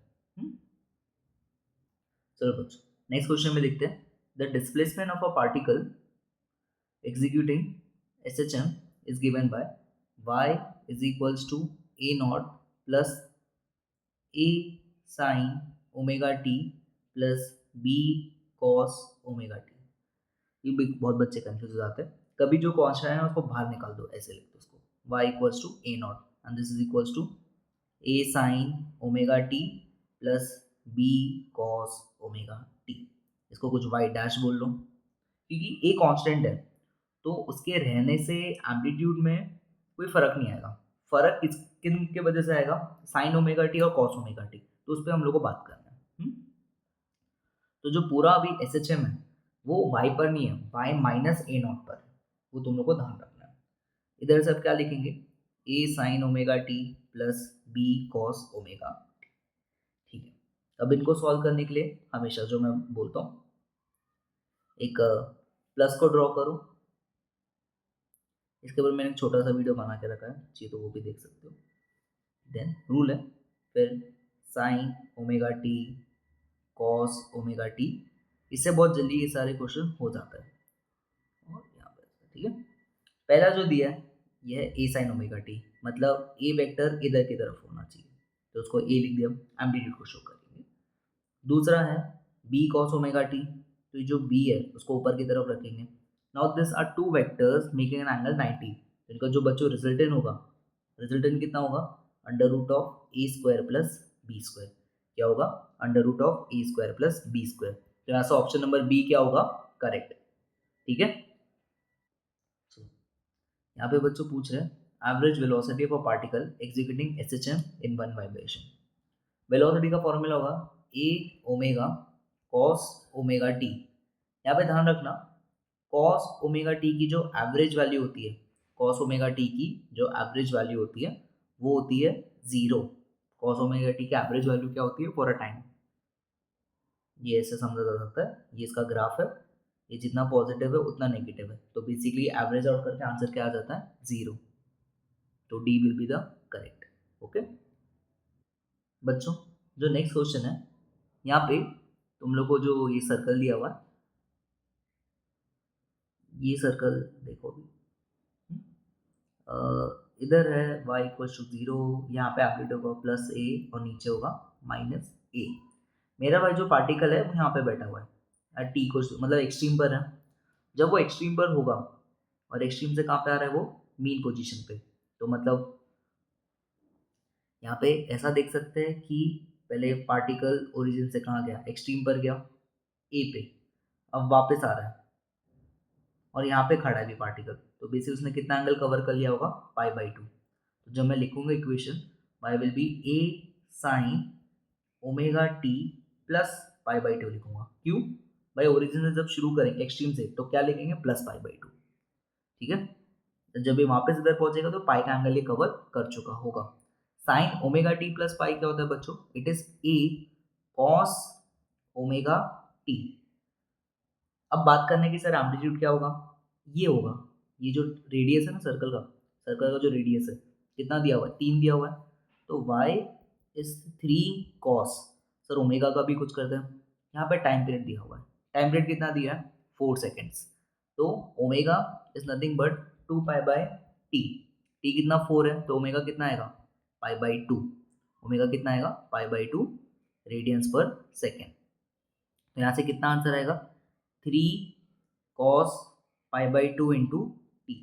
चलो बच्चों नेक्स्ट क्वेश्चन में देखते हैं। The displacement of a particle executing SHM is given by y is equals to a naught plus a sin omega t plus b cos omega t। ये भी बहुत बच्चे कंफ्यूज हो जाते हैं। कभी जो कॉन्स्टेंट है उसको बाहर निकाल दो, ऐसे लिख दो उसको y equals to A naught and this is equals to A sine omega T plus B cos omega T. इसको कुछ y डैश बोल लो, क्योंकि ए कांस्टेंट है तो उसके रहने से एम्पलीट्यूड में कोई फर्क नहीं आएगा। फर्क किन के वजह से आएगा, साइन ओमेगा टी और कॉस ओमेगा टी, तो उस पर हम लोग को बात करना है। तो जो पूरा अभी एस एच एम है वो वाई पर नहीं है, वाई माइनस ए नॉट पर है, वो तुम लोग को ध्यान रखना है। इधर से अब क्या लिखेंगे, a sine omega T plus B cos omega. ठीक है, अब इनको सॉल्व करने के लिए हमेशा जो मैं बोलता हूँ, एक प्लस को ड्रॉ करो। इसके ऊपर मैंने एक छोटा सा वीडियो बना के रखा है, चाहिए तो वो भी देख सकते हो। देन रूल है, फिर sign omega T cos omega T, इससे बहुत जल्दी ये सारे क्वेश्चन हो जाता है। और यहाँ पर ठीक है, पहला जो दिया है ये है ए साइन ओमेगा टी, मतलब ए वेक्टर इधर की तरफ होना चाहिए, तो उसको ए लिख दिया, एम्पलीट्यूड को शो करेंगे। दूसरा है बी कॉस ओमेगा टी, तो जो बी है उसको ऊपर की तरफ रखेंगे। Now this are two vectors making an angle 90। इनका जो बच्चों रिजल्टेंट होगा, रिजल्टेंट कितना होगा, under root of A square plus B square. क्या होगा, under root of A square plus B square. तो यहाँ से ऑप्शन नंबर बी क्या होगा, करेक्ट। ठीक है, यहाँ पे बच्चों पूछ रहे हैं average velocity of a particle executing SHM in one vibration. Velocity का फॉर्मूला होगा ए ओमेगा कॉस ओमेगा टी। यहाँ पे ध्यान रखना, कॉस ओमेगा टी की जो एवरेज वैल्यू होती है, कॉस ओमेगा टी की जो एवरेज वैल्यू होती है वो होती है 0। कॉस ओमेगा टी की एवरेज वैल्यू क्या होती है, फॉर अ टाइम। ये ऐसे समझा जा सकता है, ये इसका ग्राफ है, ये जितना पॉजिटिव है उतना नेगेटिव है, तो बेसिकली एवरेज आउट करके आंसर क्या आ जाता है, 0। तो D will be the correct. Okay बच्चों, जो नेक्स्ट क्वेश्चन है, यहाँ पे तुम लोग को जो ये सर्कल दिया हुआ है, ये सर्कल देखो अभी, इधर है y इक्वल टू 0, यहाँ पे एम्पलीट्यूड होगा प्लस ए और नीचे होगा माइनस ए। मेरा भाई जो पार्टिकल है वो यहाँ पे बैठा हुआ है टी को, मतलब एक्सट्रीम पर है। जब वो एक्सट्रीम पर होगा और एक्सट्रीम से कहाँ पे आ रहा है, वो मीन पोजीशन पे, तो मतलब यहाँ पे ऐसा देख सकते हैं कि पहले पार्टिकल ओरिजिन से कहाँ गया, एक्सट्रीम पर गया ए पे, अब वापस आ रहा है और यहाँ पे खड़ा है भी पार्टिकल, तो बेसिकली उसने कितना एंगल कवर कर लिया होगा, पाई बाई 2। तो जब मैं लिखूंगा equation, y will B A sine omega T plus pi by 2 लिखूंगा। क्यों भाई, ओरिजिन से जब शुरू करेंगे एक्सट्रीम से तो क्या लिखेंगे, प्लस पाई बाई 2। ठीक है, तो जब ये वापस इधर पहुंचेगा तो पाई का एंगल ये कवर कर चुका होगा। Sign omega T plus pi क्या होता है बच्चों, it is a cos omega t. अब बात करने की सर एम्पलीट्यूड क्या होगा, ये होगा, ये जो रेडियस है ना सर्कल का, सर्कल का जो रेडियस है कितना दिया हुआ है, 3 दिया हुआ है, तो y is 3 cos. Sir omega का भी कुछ करते हैं। यहाँ पे टाइम पीरियड दिया हुआ है, टाइम पीरियड कितना दिया है 4 सेकेंड्स। तो omega is nothing but 2 pi by T. T कितना 4 है, तो ओमेगा कितना आएगा पाई बाई 2। ओमेगा कितना आएगा पाई बाई 2 रेडियंस पर सेकेंड। तो यहाँ से कितना आंसर आएगा 3 cos pi by 2 into T.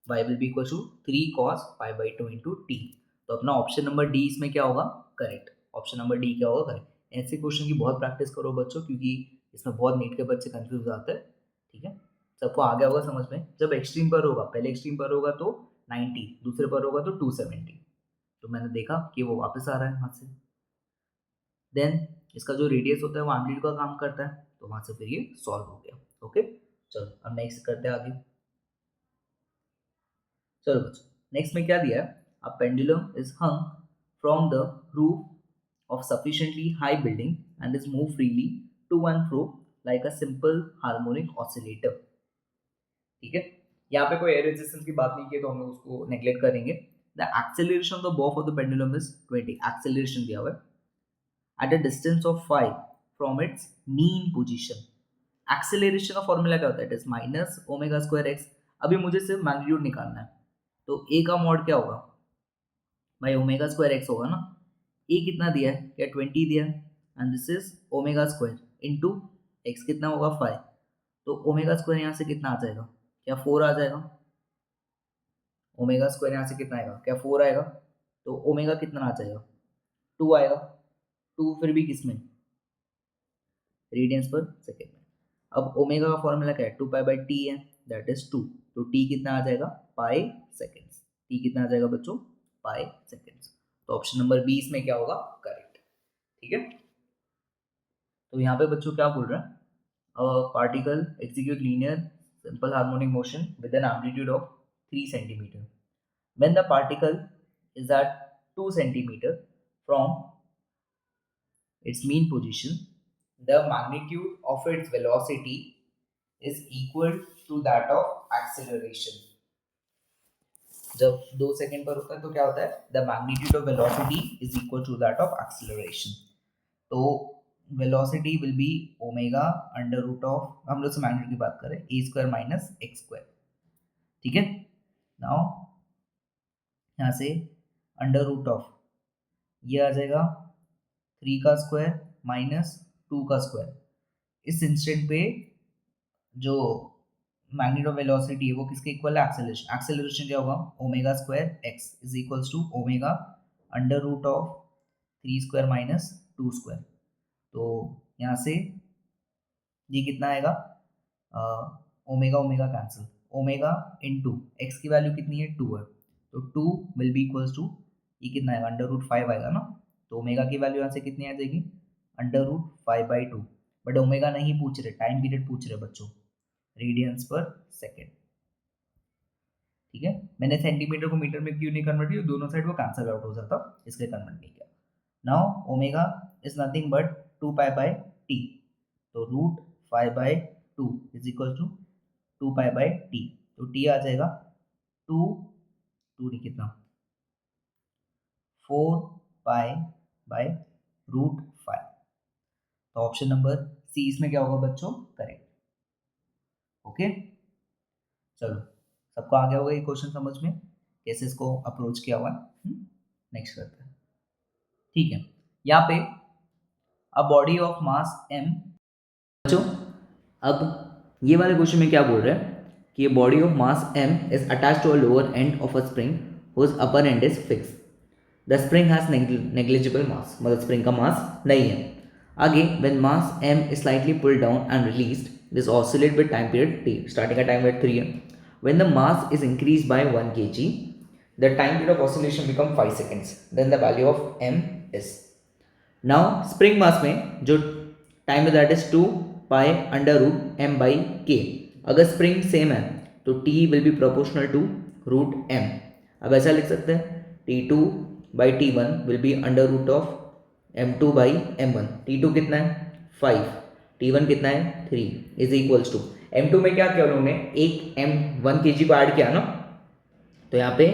y will be equal to 3 cos pi by 2 into T. तो अपना ऑप्शन नंबर डी इसमें क्या होगा करेक्ट। ऑप्शन नंबर डी क्या होगा करेक्ट। ऐसे क्वेश्चन की बहुत प्रैक्टिस करो बच्चों, क्योंकि इसमें बहुत नीट के बच्चे कंफ्यूज हो जाते हैं। ठीक है, सबको आ गया होगा समझ में। जब एक्सट्रीम पर होगा, पहले एक्सट्रीम पर होगा तो 90, दूसरे पर होगा तो 270। तो मैंने देखा कि वो वापस आ रहा है हाथ से। देन इसका जो रेडियस होता है वो एम्पलीट्यूड का काम करता है, तो वहां से फिर ये सॉल्व हो गया। ओके, चलो अब नेक्स्ट करते हैं आगे। चलो बच्चों, नेक्स्ट में क्या दिया है, a pendulum is hung from the roof of sufficiently high building and is move freely to and fro like a simple harmonic oscillator. ठीक है, यहाँ पे कोई एयर रेजिस्टेंस की बात नहीं की तो हम लोग उसको नेग्लेक्ट करेंगे। The acceleration of the Bob of the pendulum is 20, acceleration दिया हुआ है at a distance of 5 from its mean position। Acceleration का फॉर्मूला क्या होता है, it is minus omega square x. अभी मुझे सिर्फ मैग्नीट्यूड निकालना है, तो ए का मॉड क्या होगा भाई ओमेगा स्क्वायर एक्स होगा ना। ए कितना दिया है, क्या 20 दिया है, and this is omega square into x कितना होगा 5। तो ओमेगा स्क्वायर यहाँ से कितना आ जाएगा, क्या 4 आ जाएगा। ओमेगा स्क्वायर यहाँ से कितना आएगा, क्या 4 आएगा। तो ओमेगा कितना आ जाएगा 2 आएगा। 2 फिर भी किस में, रेडियंस पर सेकेंड में। अब ओमेगा का फॉर्मूला क्या है 2 पाई बाई टी है, दैट इज 2। तो टी कितना आ जाएगा पाई सेकेंड्स। टी कितना आ जाएगा बच्चों पाई सेकेंड्स। तो ऑप्शन नंबर 20 में क्या होगा करेक्ट। ठीक है, तो यहाँ पे बच्चों क्या बोल रहे हैं, particle execute linear simple harmonic motion with an amplitude of 3 centimetre when the particle is at 2 centimetre from its mean position, the magnitude of its velocity is equal to that of acceleration। जब 2 second पर होता है तो क्या होता है, the magnitude of velocity is equal to that of acceleration। तो velocity will be omega under root of, हम लोग से magnitude की बात करें, a square minus x square। ठीक है, now यहाँ से अंडर रूट ऑफ ये आ जाएगा 3 का स्क्वायर माइनस 2 का स्क्वायर। इस इंस्टेंट पे जो मैग्नीट्यूड ऑफ वेलोसिटी है वो किसके इक्वल है, एक्सेलरेशन। एक्सेलरेशन क्या होगा omega square X is equals to omega under root of 3 square minus 2 square. तो यहाँ से ये कितना आएगा, omega omega cancel, omega into X की वैल्यू कितनी है 2 है, तो 2 विल बी इक्वल्स टू ये कितना आएगा अंडर रूट 5 आएगा ना। तो ओमेगा की वैल्यू यहाँ से कितनी आ जाएगी under root 5 by 2। But omega नहीं पूछ रहे, टाइम पीरियड पूछ रहे बच्चों, रेडियंस पर सेकेंड। ठीक है, मैंने सेंटीमीटर को मीटर में क्यों नहीं कन्वर्ट किया, दोनों साइड वो कैंसल आउट हो जाता इसलिए कन्वर्ट नहीं किया। Now omega is nothing but 2 pi by t, तो root 5 by 2 is equal to 2 pi by t. तो टी आ जाएगा 2 टी कितना 4 पाई बाय रूट 5। तो ऑप्शन नंबर सी इसमें क्या होगा बच्चों करेक्ट। ओके, चलो सबको आ गया होगा ये क्वेश्चन समझ में, कैसे इसको अप्रोच किया हुआ है। नेक्स्ट करते हैं। ठीक है, यहाँ पे a body of mass m। बच्चों अब ये वाले क्वेश्चन में क्या बोल रहे हैं कि ये body of mass m is attached to a lower end of a spring whose upper end is fix. The spring has negligible mass, मतलब स्प्रिंग का मास नहीं है। आगे when mass m is slightly pulled down and released, this oscillate with time period t, starting at time period 3 है। When the mass is increased by 1 kg, the time period of oscillation become 5 seconds, then the value of m is। now spring mass में जो time है that is 2 pi under root m by k। अगर spring same है तो t will be proportional to root m। अब ऐसा लिख सकते हैं t2 by t1 will be under root of m2 by m1। t2 कितना है 5, t1 कितना है 3 इज इक्वल्स टू m2 में क्या किया उन्होंने एक m1 kg को ऐड किया ना, तो यहाँ पे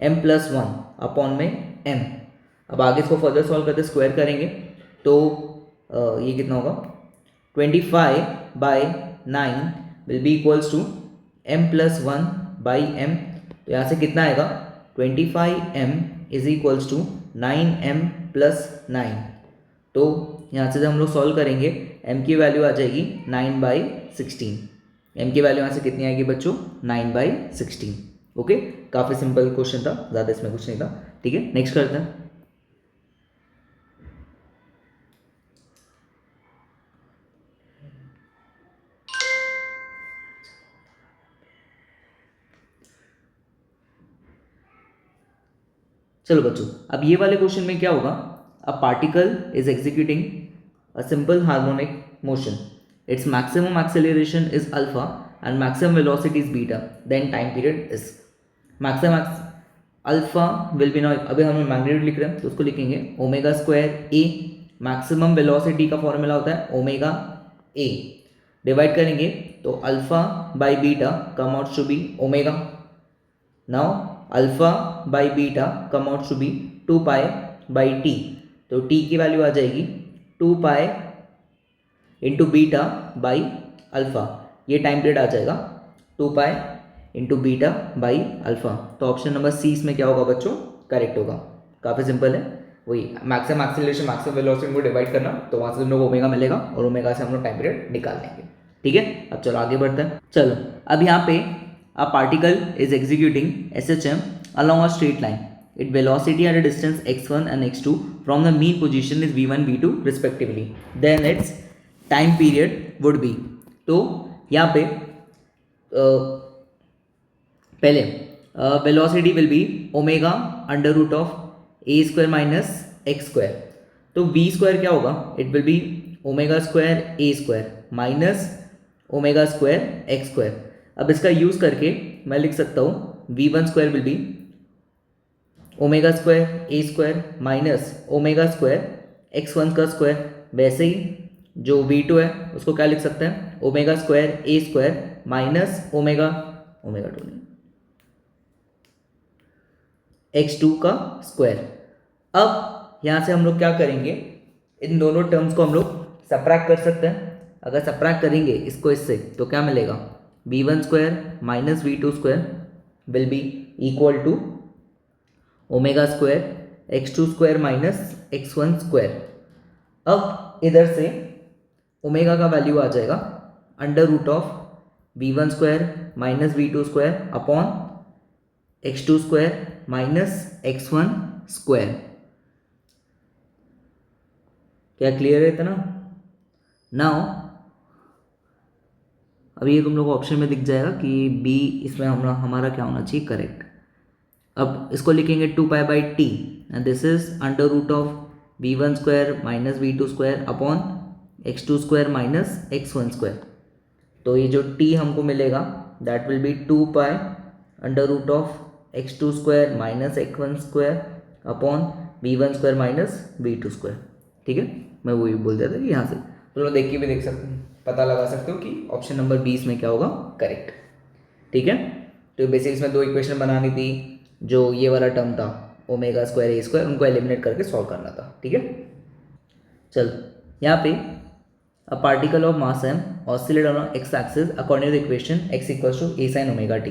m+1 अपॉन में m। अब आगे इसको फर्दर सॉल्व करते स्क्वायर करेंगे तो ये कितना होगा 25/9 will be equals to m+1/m। तो यहाँ से कितना आएगा 25m is equals to 9m+9। तो यहाँ से जब हम लोग सॉल्व करेंगे m की वैल्यू आ जाएगी 9/16। m की वैल्यू यहाँ से कितनी आएगी बच्चों 9/16। ओके, काफ़ी सिंपल क्वेश्चन था, ज़्यादा इसमें कुछ नहीं था। ठीक है, नेक्स्ट करते हैं। चलो बच्चों, अब ये वाले क्वेश्चन में क्या होगा, a particle is executing a simple harmonic motion, its maximum acceleration is alpha and maximum velocity is beta, then time period is maximum alpha will be now. अभी हम मैग्नीट्यूड लिख रहे हैं तो उसको लिखेंगे omega square A, maximum velocity का formula होता है ओमेगा ए, डिवाइड करेंगे तो alpha by beta come out to be omega. Now alpha by beta come out to B 2π/t, तो t की वैल्यू आ जाएगी 2π इंटू बीटा बाई अल्फा, ये time period आ जाएगा 2π इंटू बीटा बाई अल्फा। तो option number C इसमें क्या होगा बच्चों, करेक्ट होगा। काफ़ी सिंपल है, वही मैक्सिमम एक्सेलरेशन मैक्सिमम वेलोसिटी को डिवाइड करना, तो वहाँ से हम लोग ओमेगा मिलेगा और ओमेगा से हम लोग टाइम पीरियड निकाल लेंगे। ठीक है, अब चलो आगे बढ़ते हैं। चलो अब यहाँ पे a particle is executing SHM along a straight line. Its velocity at a distance x1 and x2 from the mean position is v1 v2 respectively. Then its time period would be, तो यहाँ पे पहले velocity will be omega under root of a square minus x square, तो v square क्या होगा, it will be omega square a square minus omega square x square। अब इसका use करके मैं लिख सकता हूँ v1 square will B omega square A square minus omega square x1 का स्क्वायर। वैसे ही जो v2 है उसको क्या लिख सकते हैं omega square A square minus omega two नहीं x2 का स्क्वायर। अब यहाँ से हम लोग क्या करेंगे, इन दोनों टर्म्स को हम लोग सब्ट्रैक्ट कर सकते हैं। अगर सब्ट्रैक्ट करेंगे इसको इससे तो क्या मिलेगा, v1 square minus v2 square will be equal to omega square x2 square minus x1 square. अब इधर से ओमेगा का वैल्यू आ जाएगा under root of v1 square minus v2 square upon x2 square minus x1 square. क्या clear है इतना? Now अभी ये तुम लोग को ऑप्शन में दिख जाएगा कि बी इसमें हमारा क्या होना चाहिए, करेक्ट। अब इसको लिखेंगे 2π/t and this is under root of v1 square minus v2 square upon x2 square minus x1 square. तो ये जो t हमको मिलेगा that will be 2π under root of x2 square minus x1 square upon v1 square minus v2 square. ठीक है, मैं वही बोल देता कि यहाँ से तो देख के भी देख सकते हैं, पता लगा सकते हो कि ऑप्शन नंबर 20 में क्या होगा, करेक्ट। ठीक है, तो बेसिक इसमें दो इक्वेशन बनानी थी, जो ये वाला टर्म था ओमेगा स्क्वायर ए स्क्वायर, उनको एलिमिनेट करके सॉल्व करना था। ठीक है, चल यहाँ पे a particle of mass m oscillate on X axis according to the equation x equals to a sin omega t।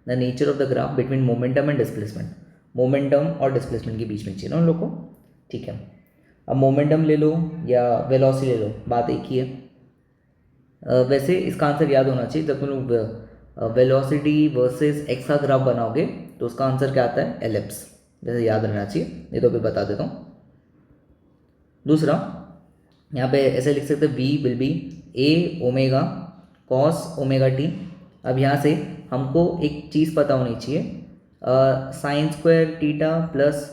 The nature of the graph between momentum and displacement, momentum और displacement के बीच में चाहिए ना उन लोग को। ठीक है, अब मोमेंटम ले लो या वेलोसिटी ले लो, बात एक ही है। वैसे इसका आंसर याद होना चाहिए, जब तुम लोग वेलोसिटी वर्सेस एक्स का ग्राफ बनाओगे तो उसका आंसर क्या आता है, एलिप्स। जैसे याद रहना चाहिए, नहीं तो अभी बता देता हूँ। दूसरा यहाँ पे ऐसे लिख सकते हैं v will be a omega cos omega t. अब यहाँ से हमको एक चीज़ पता होनी चाहिए, sine square theta plus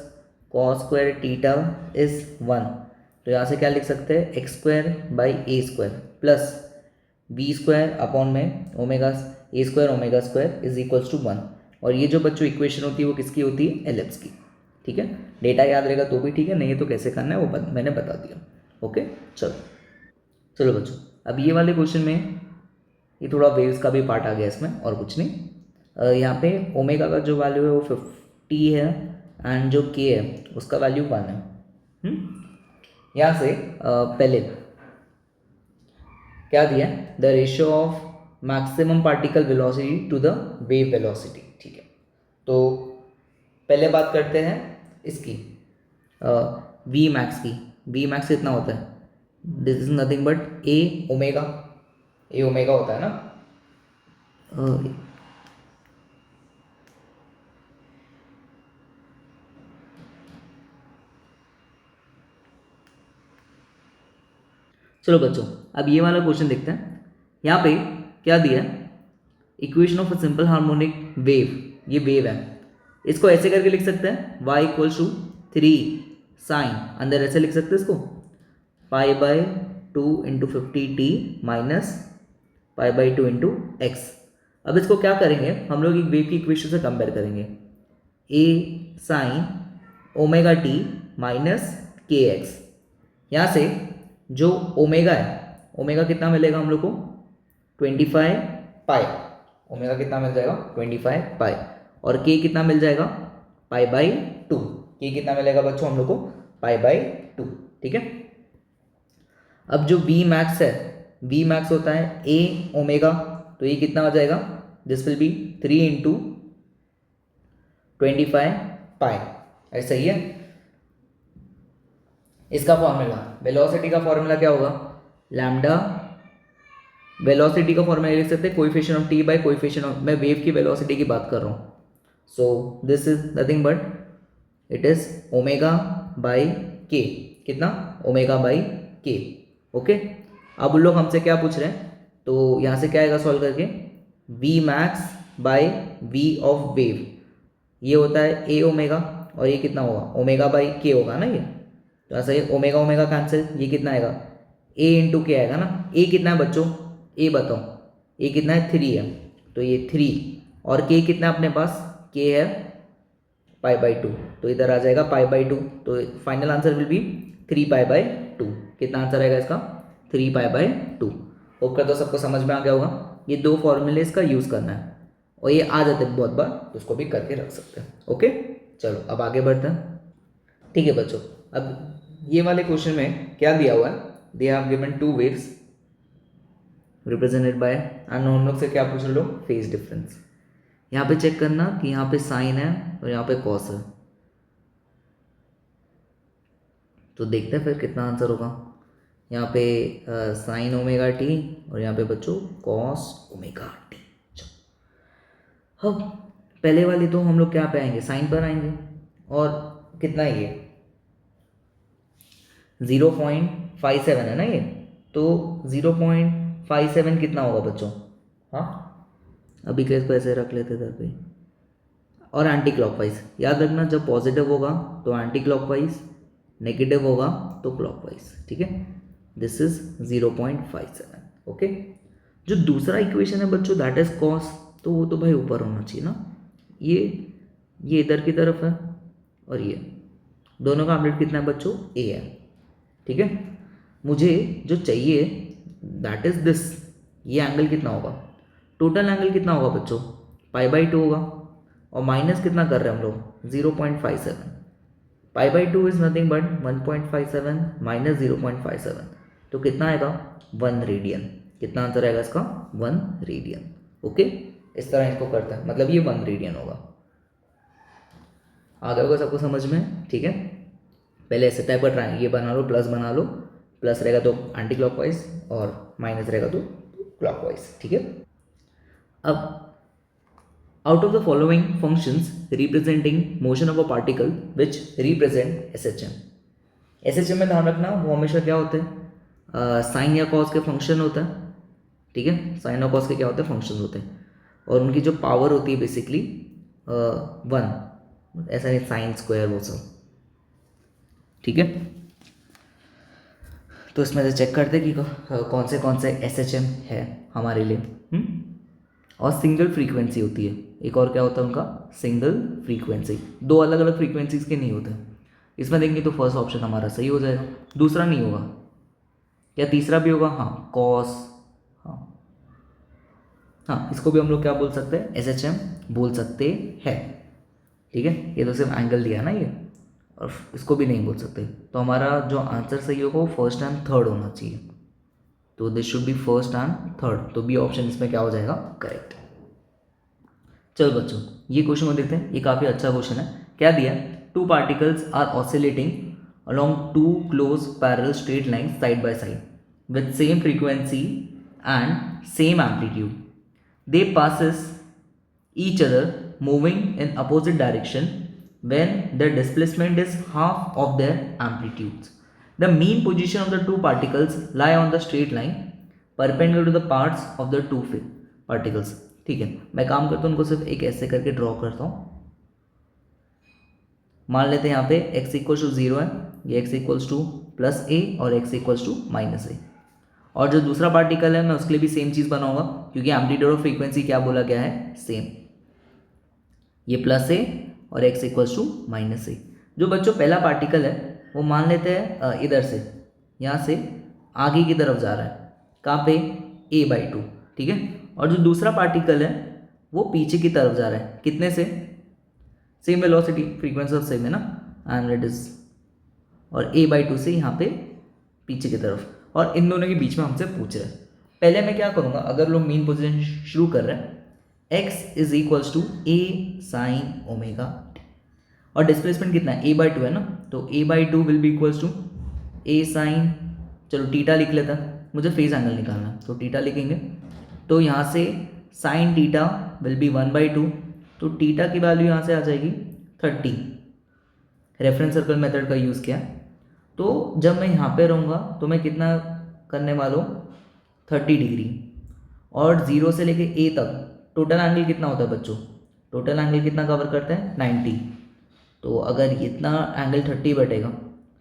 cos square theta is 1। तो यहाँ से क्या लिख सकते हैं x square by a square plus B square upon में omega a square omega square is equals to 1। और ये जो बच्चों इक्वेशन होती है वो किसकी होती है, एलिप्स की। ठीक है, डेटा याद रहेगा तो भी ठीक है, नहीं है तो कैसे करना है वो मैंने बता दिया। ओके, चलो बच्चों, अब ये वाले क्वेश्चन में ये थोड़ा वेव्स का भी पार्ट आ गया इसमें, और कुछ नहीं। यहाँ पे ओमेगा का जो वैल्यू है वो 50 है एंड जो के है उसका वैल्यू 1 है। यहाँ से पहले क्या दिया, the ratio of maximum particle velocity to the wave velocity. ठीक है, तो पहले बात करते हैं इसकी वी मैक्स की। वी मैक्स कितना होता है, this is nothing but a omega. A omega होता है ना। चलो बच्चों, अब ये वाला क्वेश्चन देखते हैं। यहाँ पे क्या दिया है, equation of a simple harmonic wave. ये वेव है, इसको ऐसे करके लिख सकते हैं, y इक्वल्स टू 3 साइन, अंदर ऐसे लिख सकते हैं इसको, पाई by 2 into 50t minus pi by 2 into x. अब इसको क्या करेंगे हम लोग, एक वेव की इक्वेशन से कंपेयर करेंगे, a sine omega T minus के एक्स। यहाँ से जो ओमेगा है, ओमेगा कितना मिलेगा हम लोग को, 25 पाई। ओमेगा कितना मिल जाएगा, 25 पाई। और के कितना मिल जाएगा, पाई बाई 2। के कितना मिलेगा बच्चों हम लोग को, पाई बाई 2। ठीक है, अब जो वी मैक्स है, वी मैक्स होता है ए ओमेगा, तो ये कितना हो जाएगा, दिस विल बी 3 इंटू 25 पाई। ऐसा ही है। इसका फॉर्मूला, वेलोसिटी का फॉर्मूला क्या होगा, लैम्डा। वेलोसिटी का फॉर्मूला लिख सकते हैं coefficient of t by coefficient of, मैं वेव की वेलोसिटी की बात कर रहा हूँ। So this is nothing but it is omega by k. कितना, ओमेगा बाई के। ओके, अब उन लोग हमसे क्या पूछ रहे हैं, तो यहाँ से क्या आएगा सॉल्व करके, v max by v of wave, ये होता है ए ओमेगा, और ये कितना होगा, ओमेगा बाई के होगा ना ये। तो ऐसा ये ओमेगा ओमेगा कैंसिल, ये कितना आएगा, ए इंटू के आएगा ना। ए कितना है बच्चों, ए बताओ, ए कितना है, 3 है, तो ये 3, और के कितना है अपने पास, के है पाई बाई 2, तो इधर आ जाएगा पाई बाई 2। तो final answer will be 3 pi by 2। कितना आंसर आएगा इसका, 3 पाई बाई 2। होप कर तो सबको समझ में आ गया होगा। ये दो फॉर्मूले इसका यूज़ करना है, और ये आ जाते हैं बहुत बार, तो उसको भी करके रख सकते हैं। ओके, चलो अब आगे बढ़ते हैं। ठीक है बच्चों, अब ये वाले क्वेश्चन में क्या दिया हुआ है, they have given 2 waves represented by, and हम लोग से क्या पूछ रहे लोग, फेज डिफरेंस। यहाँ पे चेक करना कि यहाँ पे साइन है और यहाँ पे कॉस है, तो देखते हैं फिर कितना आंसर होगा। यहाँ पे साइन ओमेगा टी और यहाँ पे बच्चों कॉस ओमेगा टी। अब पहले वाली तो हम लोग क्या पे आएंगे, साइन पर आएंगे, और कितना है ये 0.57 है ना ये, तो 0.57 कितना होगा बच्चों, हाँ अभी के इसको ऐसे रख लेते थे पे, और एंटी क्लॉकवाइज याद रखना, जब पॉजिटिव होगा तो एंटी क्लॉकवाइज, नेगेटिव होगा तो क्लॉकवाइज। ठीक है, दिस इज 0.57। ओके, जो दूसरा इक्वेशन है बच्चों दैट इज कॉस, तो वो तो भाई ऊपर होना चाहिए ना, ये इधर की तरफ है, और ये दोनों का आमलेट कितना है बच्चों, ए है। ठीक है, मुझे जो चाहिए दैट इज दिस, ये एंगल कितना होगा, टोटल एंगल कितना होगा बच्चों, पाई बाई 2 होगा, और माइनस कितना कर रहे हैं हम लोग, 0.57। पाई by 2 is nothing but 1.57 minus 0.57, तो कितना आएगा, 1 रेडियन। कितना आंसर आएगा इसका, 1 रेडियन। ओके, इस तरह इसको करता है, मतलब ये 1 रेडियन होगा। आ गया होगा सबको समझ में। ठीक है, पहले ऐसे टाइप का ट्रायंगल ये बना लो, प्लस बना लो, प्लस रहेगा तो एंटी क्लॉकवाइज और माइनस रहेगा तो क्लॉकवाइज। ठीक है, अब out of the following functions representing motion of a particle which represent SHM। SHM में ध्यान रखना वो हमेशा क्या होते हैं, साइन या कॉस के फंक्शन होता है। ठीक है, साइन और कॉस के क्या होते हैं, फंक्शंस होते हैं, और उनकी जो पावर होती है बेसिकली 1, ऐसा नहीं साइन स्क्वायर वो सब। ठीक है, तो इसमें से चेक करते कि कौन से SHM है हमारे लिए। और सिंगल फ्रीक्वेंसी होती है, एक और क्या होता है उनका, सिंगल फ्रीक्वेंसी, दो अलग अलग फ्रीक्वेंसीज के नहीं होते। इसमें देखेंगे तो फर्स्ट ऑप्शन हमारा सही हो जाएगा, दूसरा नहीं होगा, या तीसरा भी होगा, हाँ कॉस, हाँ इसको भी हम लोग क्या बोल सकते हैं, SHM बोल सकते हैं। ठीक है, ये तो सिर्फ एंगल दिया ना ये, और इसको भी नहीं बोल सकते। तो हमारा जो आंसर सही होगा वो फर्स्ट एंड थर्ड होना चाहिए। तो this should be first and third. तो बी ऑप्शन इसमें क्या हो जाएगा, करेक्ट। चलो बच्चों ये क्वेश्चन को देखते हैं, ये काफ़ी अच्छा क्वेश्चन है। क्या दिया, two particles are oscillating along two close parallel straight lines side by side with same frequency and same amplitude. They passes each other moving in opposite direction when their displacement is half of their amplitudes. The mean position of the two particles lie on the straight line perpendicular to the parts of the two particles. ठीक है, मैं काम करता हूँ उनको सिर्फ एक ऐसे करके ड्रॉ करता हूँ। मान लेते हैं यहाँ पे x इक्वल्स टू 0 है, ये x इक्वल्स टू प्लस ए और x equals to minus a. और जो दूसरा पार्टिकल है मैं उसके लिए भी सेम चीज़ बनाऊंगा क्योंकि एम्पलीट्यूड ऑफ फ्रीक्वेंसी क्या बोला गया है, सेम। ये प्लस ए और x इक्वल्स टू माइनस ए। जो बच्चों पहला पार्टिकल है वो मान लेते हैं इधर से, यहाँ से आगे की तरफ जा रहा है, कहाँ पे, a/2, ठीक है। और जो दूसरा पार्टिकल है वो पीछे की तरफ जा रहा है, कितने से, same velocity, frequency of same है ना, एंड इट इज, और a/2 से यहाँ पे पीछे की तरफ, और इन दोनों के बीच में हमसे पूछ रहे हैं। पहले मैं क्या करूँगा, अगर लोग मीन पोजीशन शुरू कर रहे हैं, x is equals to a sin omega, और डिस्प्लेसमेंट कितना है, a/2 है ना, तो a/2 will be equals to a sin, चलो थीटा लिख लेता, मुझे फेज एंगल निकालना है तो थीटा लिखेंगे। तो यहाँ से साइन थीटा विल बी 1/2, तो थीटा की वैल्यू यहाँ से आ जाएगी 30। रेफरेंस सर्कल मेथड का यूज़ किया, तो जब मैं यहाँ पे रहूँगा तो मैं कितना करने वाला हूँ, 30 डिग्री, और 0 से लेके ए तक टोटल एंगल कितना होता है बच्चों, टोटल एंगल कितना कवर करते हैं, 90। तो अगर इतना एंगल 30 बैठेगा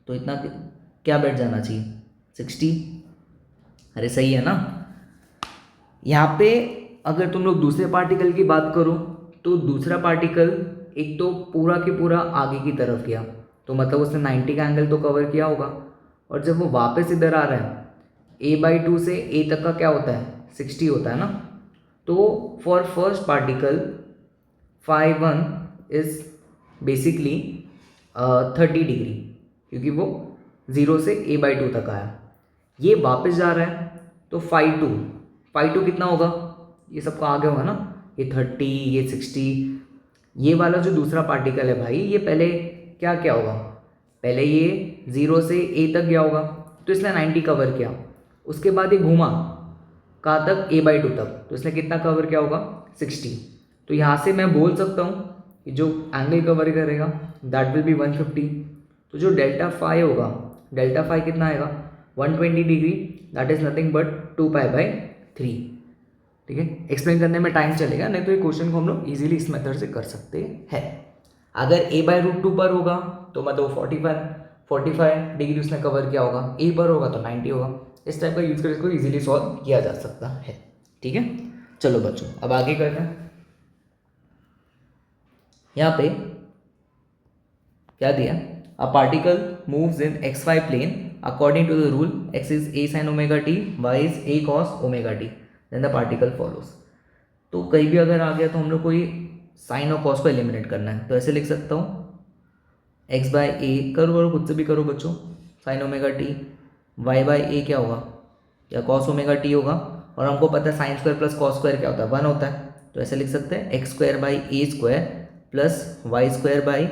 तो इतना क्या बैठ जाना चाहिए, 60। अरे सही है ना। यहाँ पे अगर तुम लोग दूसरे पार्टिकल की बात करो तो दूसरा पार्टिकल एक तो पूरा के पूरा आगे की तरफ गया, तो मतलब उसने 90 का एंगल तो कवर किया होगा, और जब वो वापस इधर आ रहा है a/2 से a तक का क्या होता है, 60 होता है ना। तो for first particle φ1 is basically 30 degree, क्योंकि वो 0 से a/2 तक आया, ये वापस जा रहा है, तो φ2 कितना होगा, ये सबको आगे होगा ना, ये 30, ये 60। ये वाला जो दूसरा पार्टिकल है भाई, ये पहले क्या क्या होगा, पहले ये 0 से a तक गया होगा, तो इसने 90 कवर किया, उसके बाद ये घूमा कहाँ तक, a/2 तक, तो इसने कितना कवर किया होगा, 60। तो यहाँ से मैं बोल सकता हूँ कि जो एंगल कवर करेगा दैट विल बी 150। तो जो डेल्टा फाई होगा, डेल्टा फाई कितना आएगा, 120 degree, that is nothing but 2π/3। ठीक है, एक्सप्लेन करने में टाइम चलेगा, नहीं तो ये क्वेश्चन को हम लोग इजीली इस मेथड से कर सकते हैं। अगर a/√2 पर होगा तो मतलब 45 डिग्री उसने कवर किया होगा, a पर होगा तो 90 होगा। इस टाइप का यूज करके इसको इजीली सॉल्व किया जा सकता है। ठीक है, चलो बच्चों अब आगे करते हैं। यहाँ पे क्या दिया, a particle moves in xy plane according to the rule x is a sin omega t, y is a cos omega t, then the particle follows. तो कहीं भी अगर आ गया तो हम लोग को ये साइन और कॉस को एलिमिनेट करना है, तो ऐसे लिख सकता हूँ x/a, करो खुद से भी करो बच्चों, साइन ओमेगा t, y/a क्या होगा, या कॉस ओमेगा t होगा, और हमको पता है sine square plus cos square क्या होता है, 1 होता है, तो ऐसे लिख सकते हैं x² plus y²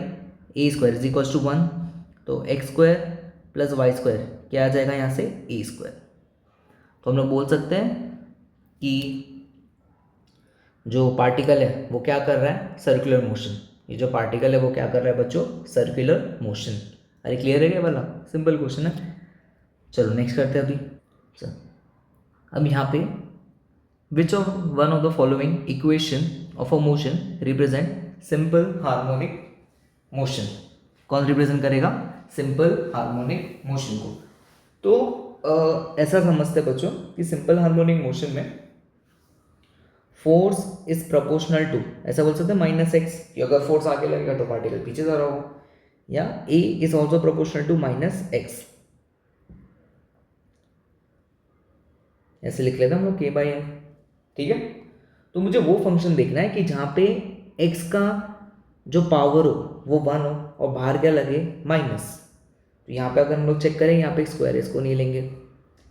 is equals to 1। तो x² प्लस y² क्या आ जाएगा यहाँ से, a²। तो हम लोग बोल सकते हैं कि जो पार्टिकल है वो क्या कर रहा है, सर्कुलर मोशन। ये जो पार्टिकल है वो क्या कर रहा है बच्चों, सर्कुलर मोशन। अरे क्लियर है क्या वाला, सिंपल क्वेश्चन है। चलो नेक्स्ट करते हैं अभी। चल अब यहाँ पे which of one of the following equation of a motion represent simple harmonic motion, कौन रिप्रेजेंट करेगा, सिंपल हार्मोनिक मोशन को। तो ऐसा समझते बच्चों कि सिंपल हार्मोनिक मोशन में फोर्स इज प्रोपोर्शनल टू, ऐसा बोल सकते हैं -x, कि अगर फोर्स आगे लगेगा तो पार्टिकल पीछे जा रहा होगा, या a is also proportional to -x, ऐसे लिख लेते हैं हम लोग k/m। ठीक है, तो मुझे वो फंक्शन देखना है कि जहाँ पे x का जो पावर हो वो 1 हो और बाहर क्या लगे माइनस। तो यहाँ पे अगर हम लोग चेक करें, यहाँ पे स्क्वायर इसको नहीं लेंगे,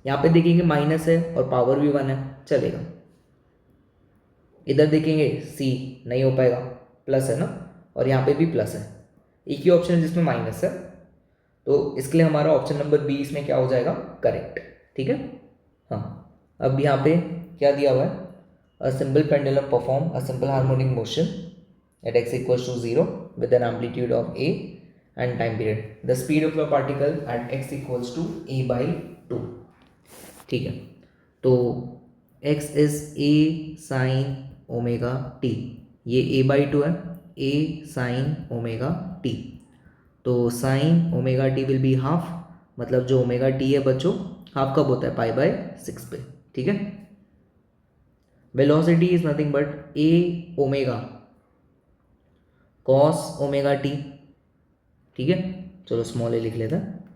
यहाँ पे देखेंगे माइनस है और पावर भी 1 है, चलेगा। इधर देखेंगे सी नहीं हो पाएगा, प्लस है ना, और यहाँ पे भी प्लस है, एक ही ऑप्शन है जिसमें माइनस है, तो इसके लिए हमारा ऑप्शन नंबर बी इसमें क्या हो जाएगा, करेक्ट। ठीक है। हाँ, अब यहाँ पे क्या दिया हुआ है, अ simple pendulum perform a simple harmonic motion at x equals to 0 with an amplitude of a and time period. The speed of the particle at x equals to a by 2. ठीक है, तो x is a sin omega t, ये a by 2 है, a sin omega t, तो sin omega t will be half, मतलब जो omega t है बच्चों हाफ कब होता है, पाई बाय 6 पे। ठीक है। Velocity is nothing but a omega cos omega t. ठीक है, चलो स्मॉल ए लिख लेते हैं,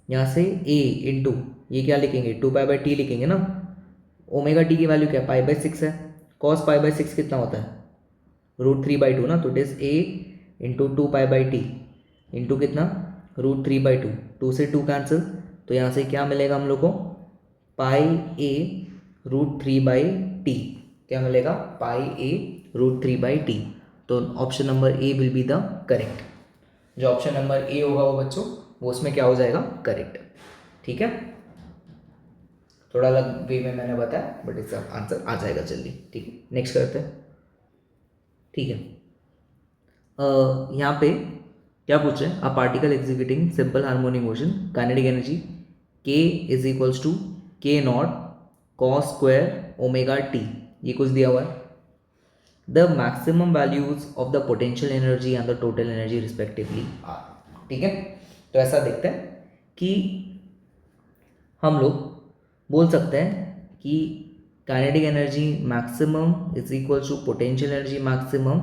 यहाँ से a इंटू ये क्या लिखेंगे, 2 पाई बाई टी लिखेंगे ना, ओमेगा टी की वैल्यू क्या पाई बाई 6 है, कॉस पाई बाई 6 कितना होता है, √3/2 ना, तो it is a into 2 pi by T into कितना, √3/2, 2 से 2 कैंसिल, तो यहाँ से क्या मिलेगा हम लोग को, पाई a √3/t, क्या मिलेगा, पाई a √3/t। तो option number A will be the correct, जो ऑप्शन नंबर ए होगा वो बच्चों वो उसमें क्या हो जाएगा, करेक्ट। ठीक है, थोड़ा अलग वे में मैंने बताया बट इसका आंसर आ जाएगा जल्दी। ठीक है, नेक्स्ट करते हैं। ठीक है, यहाँ पे क्या पूछ रहे हैं, a particle executing simple harmonic motion, kinetic energy k is equals to k naught cos square omega t, ये कुछ दिया हुआ है। The maximum values of the potential energy and the total energy respectively are। ठीक है, तो ऐसा देखते हैं कि हम लोग बोल सकते हैं कि kinetic energy maximum is equal to potential energy maximum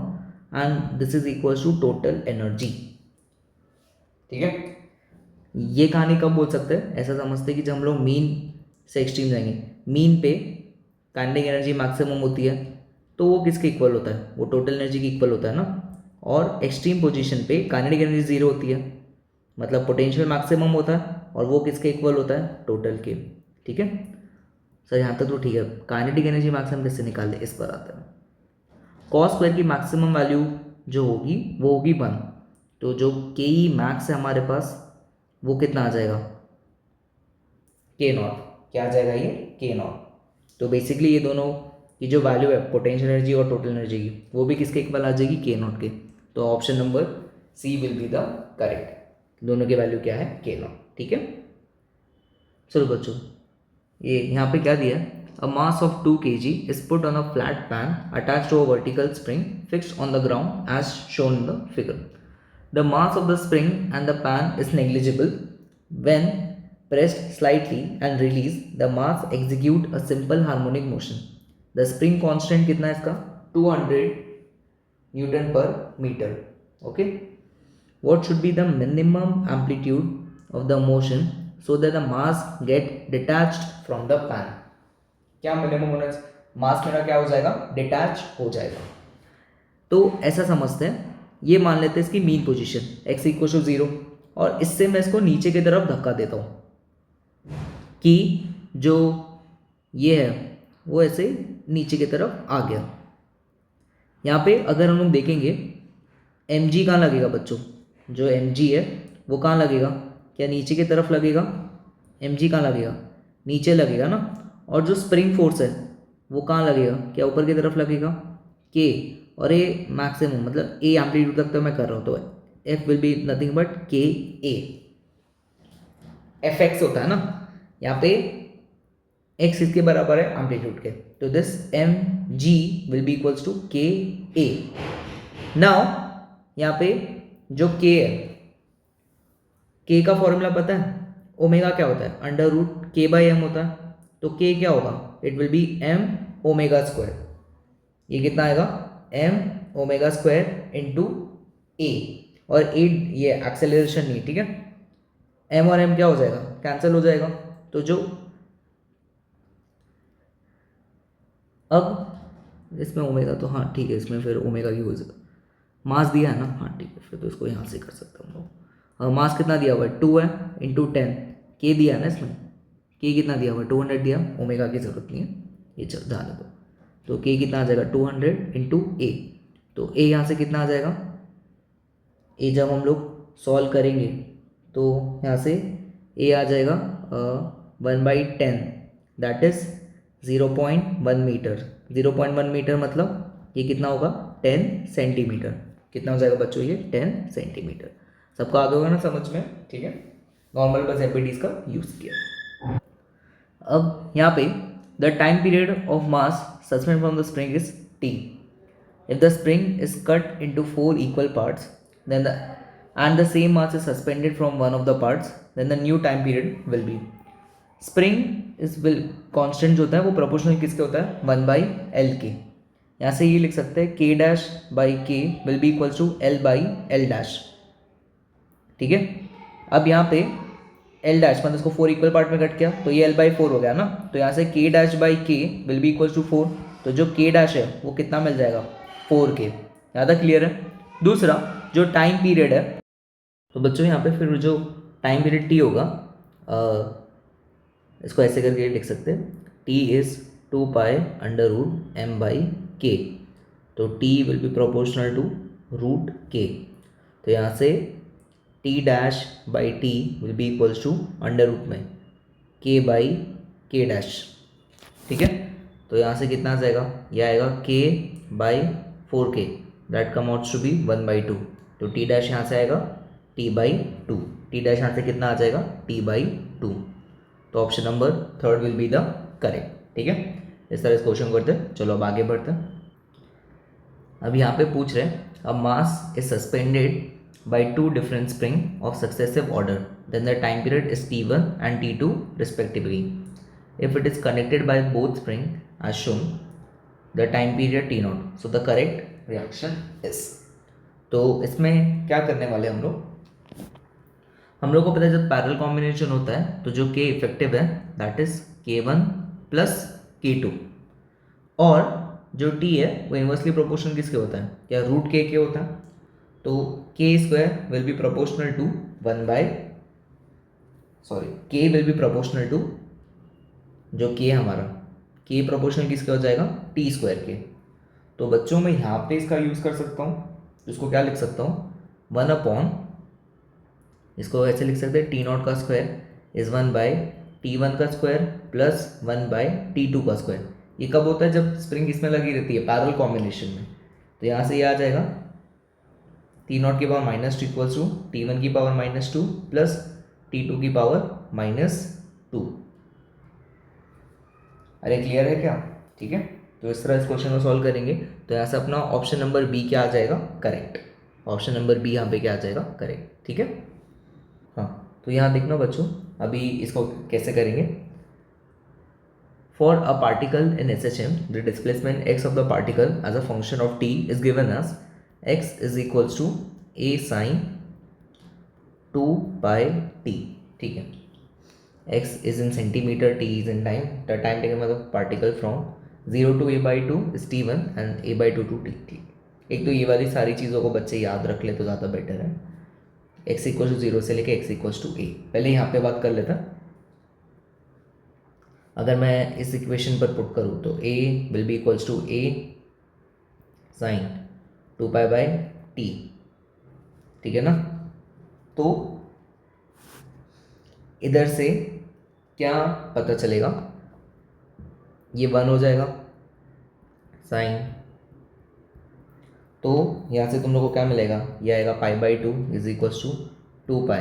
and this is equal to total energy. ठीक है, ये कहानी कब बोल सकते हैं, ऐसा समझते हैं कि जब हम लोग मीन से एक्सट्रीम जाएंगे, मीन पे काइनेटिक एनर्जी मैक्सिमम होती है तो वो किसके इक्वल होता है, वो टोटल एनर्जी के इक्वल होता है ना, और एक्सट्रीम पोजीशन पे काइनेटिक एनर्जी जीरो होती है, मतलब पोटेंशियल मैक्सिमम होता है और वो किसके इक्वल होता है, टोटल के। ठीक है सर, यहाँ तक तो ठीक है। काइनेटिक एनर्जी मैक्सिमम कैसे निकाले, इस पर आते हैं। कॉस स्क्वायर की मैक्सिमम वैल्यू जो होगी वो होगी 1, तो जो के ई मैक्स है हमारे पास वो कितना आ जाएगा, के नॉट, क्या आ जाएगा ये, के नॉट। तो बेसिकली ये दोनों की जो वैल्यू है पोटेंशियल एनर्जी और टोटल एनर्जी की, वो भी किसके इक्वल आ जाएगी, के नॉट के। तो option number C will be the correct, दोनों की वैल्यू क्या है, के नॉट। ठीक है, चलो बच्चों ये यहाँ पे क्या दिया है, a mass of 2 kg is put on a flat pan attached to a vertical spring fixed on the ground as shown in the figure. The mass of the spring and the pan is negligible when pressed slightly and release the mass execute a simple harmonic motion। the spring constant कितना है इसका, 200 newton पर metre. Okay, what should be the minimum amplitude of the motion so that the mass get detached from the pan। क्या minimum होना, मास मेरा क्या हो जाएगा, डिटैच हो जाएगा। तो ऐसा समझते हैं, ये मान लेते हैं इसकी mean position x equal to 0 और इससे मैं इसको नीचे की तरफ धक्का देता हूँ कि जो ये है वो ऐसे नीचे की तरफ आ गया। यहाँ पे अगर हम लोग देखेंगे एम जी कहाँ लगेगा बच्चों, जो एम जी है वो कहाँ लगेगा, क्या नीचे की तरफ लगेगा, एम जी कहाँ लगेगा, नीचे लगेगा ना, और जो स्प्रिंग फोर्स है वो कहाँ लगेगा, क्या ऊपर की तरफ लगेगा, के, और ए मैक्सिमम मतलब ए एम्पलीट्यूड तक तो मैं कर रहा हूँ, तो F will be nothing but के ए, एफ एक्स होता है ना, यहाँ पे x इसके बराबर है एम्पलीट्यूड के, तो this m g will be equals to k a. Now यहाँ पे जो k है, k का फॉर्मूला पता है, ओमेगा क्या होता है, √k/m होता है, तो k क्या होगा, it will B m omega square, ये कितना आएगा, m ओमेगा स्क्वायर इंटू ए, और ए ये एक्सेलरेशन नहीं, ठीक है, m और m क्या हो जाएगा, कैंसिल हो जाएगा, तो जो अब इसमें ओमेगा तो हाँ ठीक है, इसमें फिर ओमेगा की हो जाएगा, मास दिया है ना, हाँ ठीक है, फिर तो इसको यहाँ से कर सकते हम लोग। मास कितना दिया हुआ है, 2 है इंटू 10, के दिया है ना इसमें, के कितना दिया हुआ है 200 दिया, ओमेगा की जरूरत नहीं है, ये चल जाने दो। तो के कितना आ जाएगा 200 इंटू ए, तो ए यहाँ से कितना आ जाएगा, ए जब हम लोग सॉल्व करेंगे तो यहाँ से ए आ जाएगा 1/10, दैट इज 0.1 मीटर। 0.1 मीटर मतलब ये कितना होगा 10 सेंटीमीटर। कितना हो जाएगा बच्चों ये 10 सेंटीमीटर। सबको आ गया होगा ना समझ में, ठीक है। नॉर्मल बस एपीडीज का यूज़ किया। अब यहाँ पे the time period of mass suspend from the spring is T. If the spring is cut into 4 equal parts, then the same mass is suspended from one of the parts, then the new time period will be. Spring is will constant जो होता है वो proportional किसके होता है 1/L के। यहाँ से ये लिख सकते हैं K dash by K will be equals to L/L dash, ठीक है। अब यहाँ पे L डैश मतलब इसको 4 इक्वल पार्ट में कट किया तो ये L/4 हो गया ना, तो यहाँ से K dash by K will be equals to 4, तो जो K डैश है वो कितना मिल जाएगा 4K। यहाँ तक क्लियर है। दूसरा जो टाइम पीरियड है, तो बच्चों यहाँ पे फिर जो टाइम पीरियड T होगा, इसको ऐसे करके लिख सकते हैं, T इज़ 2π√m/K, तो T will be proportional to √K। तो यहाँ से T dash by T will be equals to under root में K बाई K डैश, ठीक है। तो यहाँ से कितना आ जाएगा, यह आएगा K by 4K, that come outs to be 1/2। तो T डैश यहाँ से आएगा T बाई 2, T डैश यहाँ से कितना आ जाएगा T बाई 2। तो option number 3 will be the correct, ठीक है। इस तरह इस क्वेश्चन करते हैं। चलो अब आगे बढ़ते हैं। अब यहाँ पे पूछ रहे हैं a mass is suspended by two different spring of successive order, then the time period is T1 and T2 respectively. If it is connected by both spring as shown, the time period T0. So the correct reaction is. तो इसमें क्या करने वाले हम लोग को पता है जब पैरेलल कॉम्बिनेशन होता है तो जो K इफेक्टिव है that is K1 plus K2, और जो T है वो इन्वर्सली प्रोपोर्शनल किसके होता है, क्या √K के होता है। तो K square will be proportional to K will be proportional to जो K हमारा K प्रोपोर्शनल किसके हो जाएगा T स्क्वायर के। तो बच्चों में यहाँ पे इसका यूज़ कर सकता हूँ, इसको क्या लिख सकता हूँ 1/, इसको ऐसे लिख सकते हैं T0 का स्क्वायर इज 1/T1 का स्क्वायर प्लस 1/T2 का स्क्वायर। ये कब होता है जब स्प्रिंग इसमें लगी रहती है पैरेलल कॉम्बिनेशन में। तो यहाँ से ये आ जाएगा T0 की पावर -2 इक्वल्स टू T1 की पावर -2 प्लस T2 की पावर -2। अरे क्लियर है क्या, ठीक है। तो इस तरह इस क्वेश्चन को सॉल्व करेंगे। तो यहाँ से अपना ऑप्शन नंबर बी क्या आ जाएगा करेक्ट, ऑप्शन नंबर बी यहाँ पे क्या आ जाएगा करेक्ट, ठीक है। हाँ तो यहाँ देखना बच्चों, अभी इसको कैसे करेंगे। For a particle in SHM the displacement x of the particle as a function of t is given as x is equals to a sin 2πt, ठीक है। x is in centimetre, t is in time, the time taken by the particle from 0 to a/2 is t1 and a/2 to t, ठीक। एक तो ये वाली सारी चीज़ों को बच्चे याद रख ले तो ज़्यादा बेटर है। x इक्वल्स टू 0 से लेके x इक्वल्स टू a, पहले यहाँ पे बात कर लेता। अगर मैं इस इक्वेशन पर पुट करूँ तो a will be equals to a sine 2π/t, ठीक है ना। तो इधर से क्या पता चलेगा, ये 1 हो जाएगा साइन, तो यहाँ से तुम लोग को क्या मिलेगा, ये आएगा π/2 इज इक्वल्स टू 2π।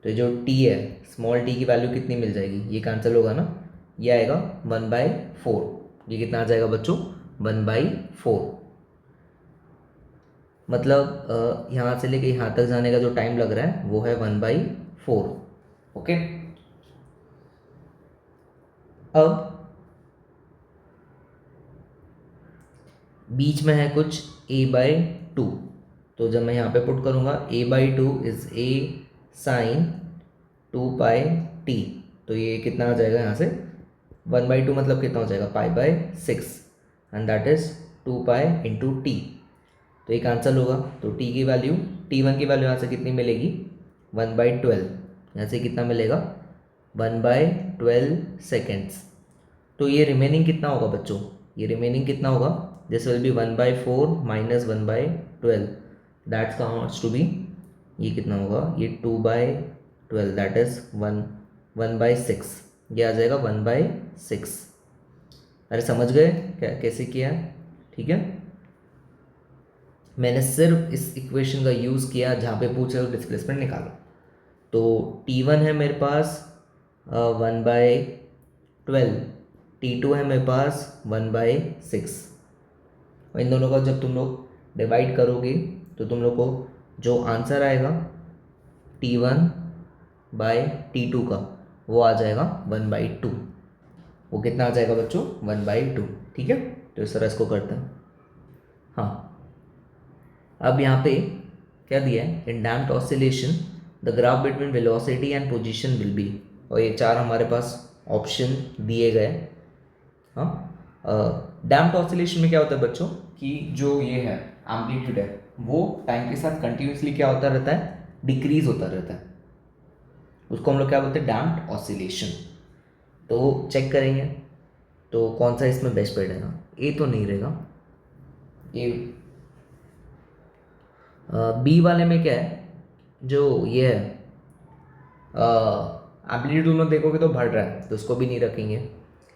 तो जो t है स्मॉल t की वैल्यू कितनी मिल जाएगी, ये कैंसिल होगा ना, ये आएगा 1/4। ये कितना आ जाएगा बच्चों 1/4, मतलब यहाँ से लेके यहाँ तक जाने का जो टाइम लग रहा है वो है 1/4, ओके। अब बीच में है कुछ a/2, तो जब मैं यहाँ पे पुट करूँगा a/2 is a sign 2πt, तो ये कितना आ जाएगा यहाँ से 1/2 मतलब कितना हो जाएगा π/6 एंड दैट इज 2π × t। तो ये कैंसिल होगा, तो टी की वैल्यू, T1 की वैल्यू यहाँ से कितनी मिलेगी 1/12, यहाँ से कितना मिलेगा 1/12 सेकेंड्स। तो ये रिमेनिंग कितना होगा बच्चों, ये रिमेनिंग कितना होगा, this will be 1/4 minus 1/12, that's comes to be, ये कितना होगा, ये 2/12 दैट इज 1/6, ये आ जाएगा 1/6। अरे समझ गए क्या कैसे किया है, ठीक है। मैंने सिर्फ इस इक्वेशन का यूज़ किया जहाँ पे पूछे तो डिस्प्लेसमेंट निकालो। तो T1 है मेरे पास 1/12, T2 है मेरे पास 1/6, और इन दोनों का जब तुम लोग डिवाइड करोगे तो तुम लोग को जो आंसर आएगा T1/T2 का वो आ जाएगा 1/2। वो कितना आ जाएगा बच्चों 1/2, ठीक है। तो इस तरह इसको करते हैं। हाँ, अब यहाँ पे क्या दिया है, in damped oscillation the graph between velocity and position will be, और ये 4 हमारे पास ऑप्शन दिए गए। हाँ, डैम्प्ड ऑसिलेशन में क्या होता है बच्चों कि जो ये है एम्पलीट्यूड है वो टाइम के साथ कंटिन्यूसली क्या होता रहता है, डिक्रीज होता रहता है, उसको हम लोग क्या बोलते हैं डैम्प्ड ऑसिलेशन। तो चेक करेंगे तो कौन सा इसमें बेस्ट पड़ेगा, ए तो नहीं रहेगा, ये बी वाले में क्या है, जो ये है एम्पलीट्यूड में देखोगे तो बढ़ रहा है तो उसको भी नहीं रखेंगे।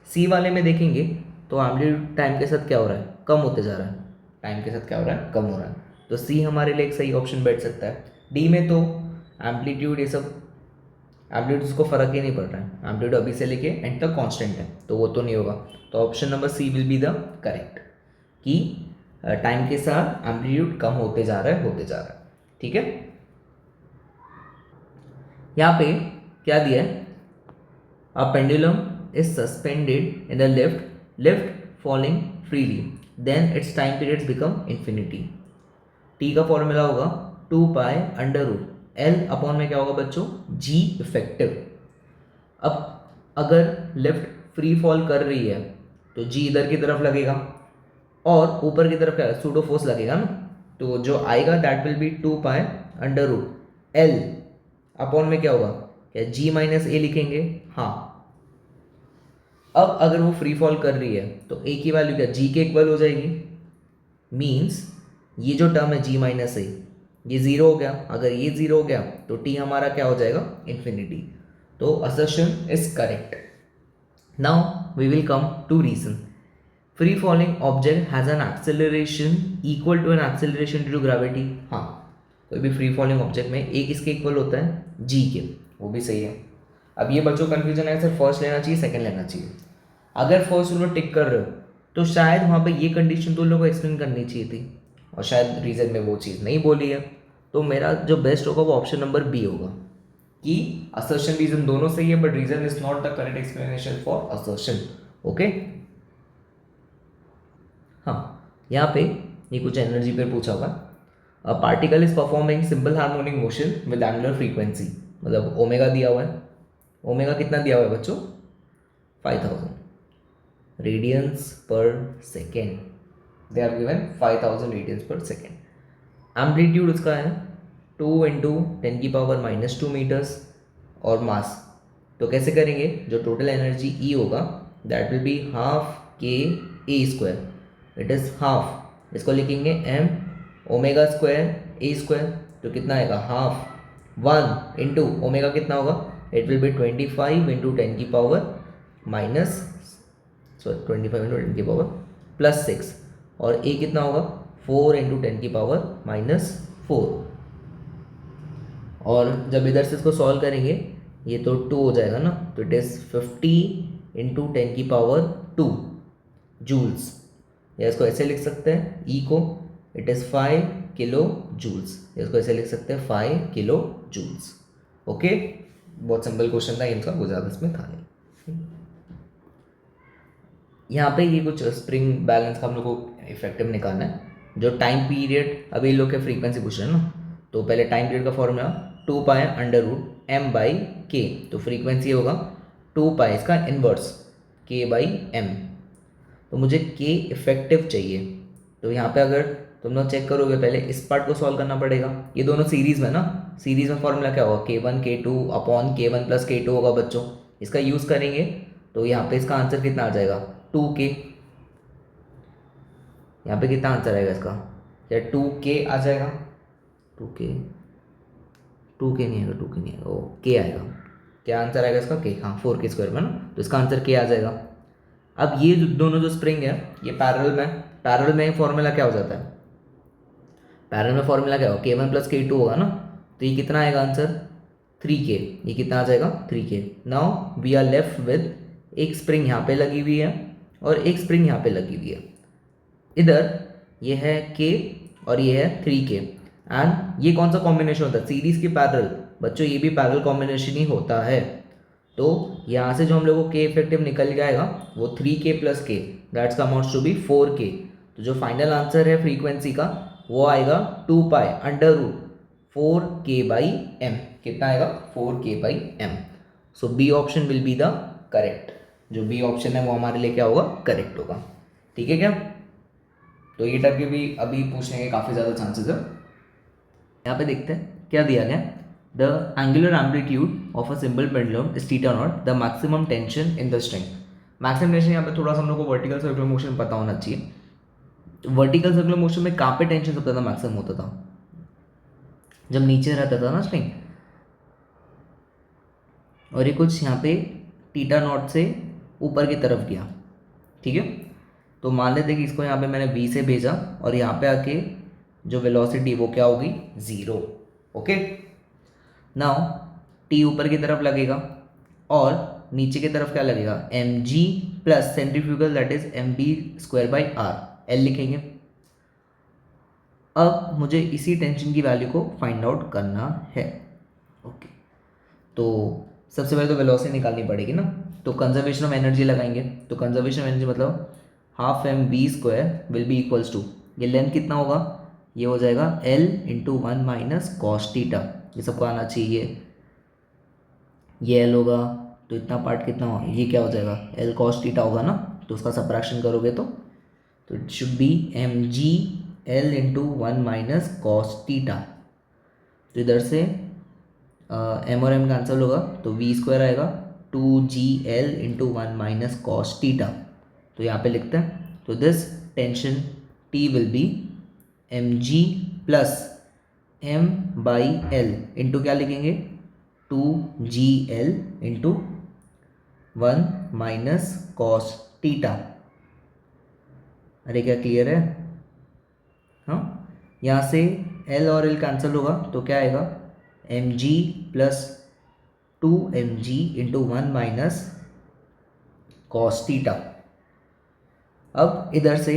सी वाले में देखेंगे तो एम्पलीट्यूड टाइम के साथ क्या हो रहा है, कम होते जा रहा है, टाइम के साथ क्या हो रहा है, कम हो रहा है, तो सी हमारे लिए एक सही ऑप्शन बैठ सकता है। डी में तो एम्पलीट्यूड ये सब एम्पलीट्यूड उसको फ़र्क ही नहीं पड़ रहा है, एम्पलीट्यूड अभी से लेके एंड तक कांस्टेंट है, तो वो तो नहीं होगा। तो option number C will be the correct, कि टाइम के साथ एम्पलीट्यूड कम होते जा रहा है, होते जा रहा है, ठीक है। यहाँ पे क्या दिया है, a pendulum is suspended in the lift falling freely, then its time periods become infinity. T का फॉर्मूला होगा 2π√L अपॉन में क्या होगा बच्चों, जी इफेक्टिव। अब अगर लिफ्ट फ्री फॉल कर रही है तो जी इधर की तरफ लगेगा और ऊपर की तरफ क्या सूडो फोर्स लगेगा ना, तो जो आएगा that will B 2π√L upon में क्या होगा, क्या जी माइनस ए लिखेंगे। हाँ, अब अगर वो फ्री फॉल कर रही है तो ए की वैल्यू क्या जी के इक्वल हो जाएगी, मीन्स ये जो टर्म है जी माइनस ए ये ज़ीरो हो गया, अगर ये ज़ीरो हो गया तो टी हमारा क्या हो जाएगा इन्फिनिटी। तो assertion is correct. Now we will come to reason. Free falling object has an acceleration equal to an acceleration due to gravity. हाँ, कोई भी फ्री फॉलिंग ऑब्जेक्ट में ए किसके इक्वल होता है, जी के, वो भी सही है। अब ये बच्चों कन्फ्यूजन है सिर्फ फर्स्ट लेना चाहिए सेकंड लेना चाहिए। अगर फर्स्ट तुम लोग टिक कर रहे हो तो शायद वहाँ पे ये कंडीशन तुम लोग को एक्सप्लेन करनी चाहिए थी और शायद रीज़न में वो चीज़ नहीं बोली है, तो मेरा जो बेस्ट होगा वो ऑप्शन नंबर बी होगा कि असर्शन रीजन दोनों सही है but reason is not the correct explanation for assertion. Okay, हाँ, यहाँ पे ये कुछ एनर्जी पे पूछा हुआ। A particle is performing simple harmonic motion with angular frequency, मतलब ओमेगा दिया हुआ है, ओमेगा कितना दिया हुआ है बच्चों 5000 रेडियंस पर second, they are given 5000 radians पर सेकेंड। एम्पलीट्यूड उसका है 2 × 10⁻⁻² मीटर्स और मास, तो कैसे करेंगे, जो टोटल एनर्जी ई होगा that will be half k a square, it is half, इसको लिखेंगे M omega square A square, तो कितना आएगा हाफ 1 इंटू ओमेगा कितना होगा, इट विल बी 25 × 10⁻+6 और ए कितना होगा 4 × 10⁻⁴, और जब इधर से इसको सॉल्व करेंगे ये तो 2 हो जाएगा ना, तो इट इज़ 50 × 10⁻² जूल्स, या इसको ऐसे लिख सकते हैं ई को, इट इज़ 5 किलो जूल्स, इसको ऐसे लिख सकते हैं 5 किलो जूल्स। ओके, बहुत सिंपल क्वेश्चन था इनका, कुछ ज़्यादा इसमें था नहीं। यहाँ पे ये कुछ स्प्रिंग बैलेंस का हम लोग को इफेक्टिव निकालना है। जो टाइम पीरियड अभी इन लोग के फ्रीक्वेंसी पूछ रहे हैं ना, तो पहले टाइम पीरियड का फॉर्मूला 2π√m/k, तो फ्रीक्वेंसी होगा 2π इसका इनवर्स k/m, तो मुझे k इफेक्टिव चाहिए, तो यहाँ पे अगर तुम लोग चेक करोगे, पहले इस पार्ट को सॉल्व करना पड़ेगा। ये दोनों सीरीज में ना, सीरीज में फॉर्मूला क्या होगा, K1 K2 upon K1 plus K2 होगा बच्चों। इसका यूज़ करेंगे तो यहाँ पे इसका आंसर कितना आ जाएगा 2K। यहाँ पे कितना आंसर आएगा इसका, या 2K आ जाएगा। 2K, 2K नहीं आएगा, 2K नहीं आएगा, ओ K आएगा। क्या आंसर आएगा इसका, K, हाँ 4K² में ना, तो इसका आंसर K आ जाएगा। अब ये दोनों जो स्प्रिंग है ये पैरेलल में फॉर्मूला क्या हो जाता है, पैरेलल में फॉर्मूला क्या होगा, K1 प्लस K2 होगा ना, तो ये कितना आएगा आंसर 3K। ये कितना आ जाएगा 3K। Now we are left with एक स्प्रिंग यहाँ पे लगी हुई है और एक स्प्रिंग यहाँ पे लगी हुई है। इधर ये है K और ये है 3K। एंड ये कौन सा कॉम्बिनेशन होता है, सीरीज की पैरेलल। बच्चों ये भी पैरेलल कॉम्बिनेशन ही होता है। तो यहाँ से जो हम लोग को K इफेक्टिव निकल जाएगा वो 3K plus K, that's amounts to be 4K। तो जो फाइनल आंसर है फ्रीक्वेंसी का वो आएगा 2 पाई अंडर रूट 4K/m। कितना आएगा 4K/m। So b option will be the correct. जो बी ऑप्शन है वो हमारे लिए क्या होगा, करेक्ट होगा। ठीक है क्या। तो ये टाइप के भी अभी पूछने के काफ़ी ज़्यादा चांसेस है। यहाँ पे देखते हैं क्या दिया गया। The angular amplitude of a simple pendulum is theta naught, the maximum tension in the string. Maximum tension यहाँ पे थोड़ा सा हम लोग को वर्टिकल सर्कुलर मोशन पता होना चाहिए। वर्टिकल सर्कुलर मोशन में कहाँ पे टेंशन सबसे ज़्यादा मैक्सिमम होता था, जब नीचे रहता था ना स्ट्रिंग, और ये कुछ यहाँ पे थीटा नॉट से ऊपर की तरफ गया। ठीक है, तो मान लेते कि इसको यहाँ पे मैंने v से भेजा और यहाँ पे आके जो वेलोसिटी वो क्या होगी 0। ओके, नाउ t ऊपर की तरफ लगेगा और नीचे की तरफ क्या लगेगा mg plus centrifugal that is mv²/r, L लिखेंगे। अब मुझे इसी टेंशन की वैल्यू को फाइंड आउट करना है। ओके, तो सबसे पहले तो वेलोसिटी निकालनी पड़ेगी ना, तो कंजर्वेशन ऑफ एनर्जी लगाएंगे। तो कंजर्वेशन ऑफ एनर्जी मतलब half mv² will be equals to, ये लेंथ कितना होगा, ये हो जाएगा L into 1 minus cos theta. ये सबको आना चाहिए, ये L होगा तो इतना पार्ट कितना होगा, ये क्या हो जाएगा L कॉस थीटा होगा ना, तो उसका सब्ट्रैक्शन करोगे तो it should B mg L into 1 minus cos theta. तो इधर से m और m कैंसिल होगा तो v² आएगा 2gl into 1 minus cos theta. तो यहाँ पे लिखते हैं, तो this tension T will be mg plus m/l into क्या लिखेंगे 2gl into 1 minus cos theta. अरे क्या क्लियर है, हाँ। यहाँ से L और L कैंसिल होगा तो क्या आएगा mg plus 2mg into 1 minus cos theta. अब इधर से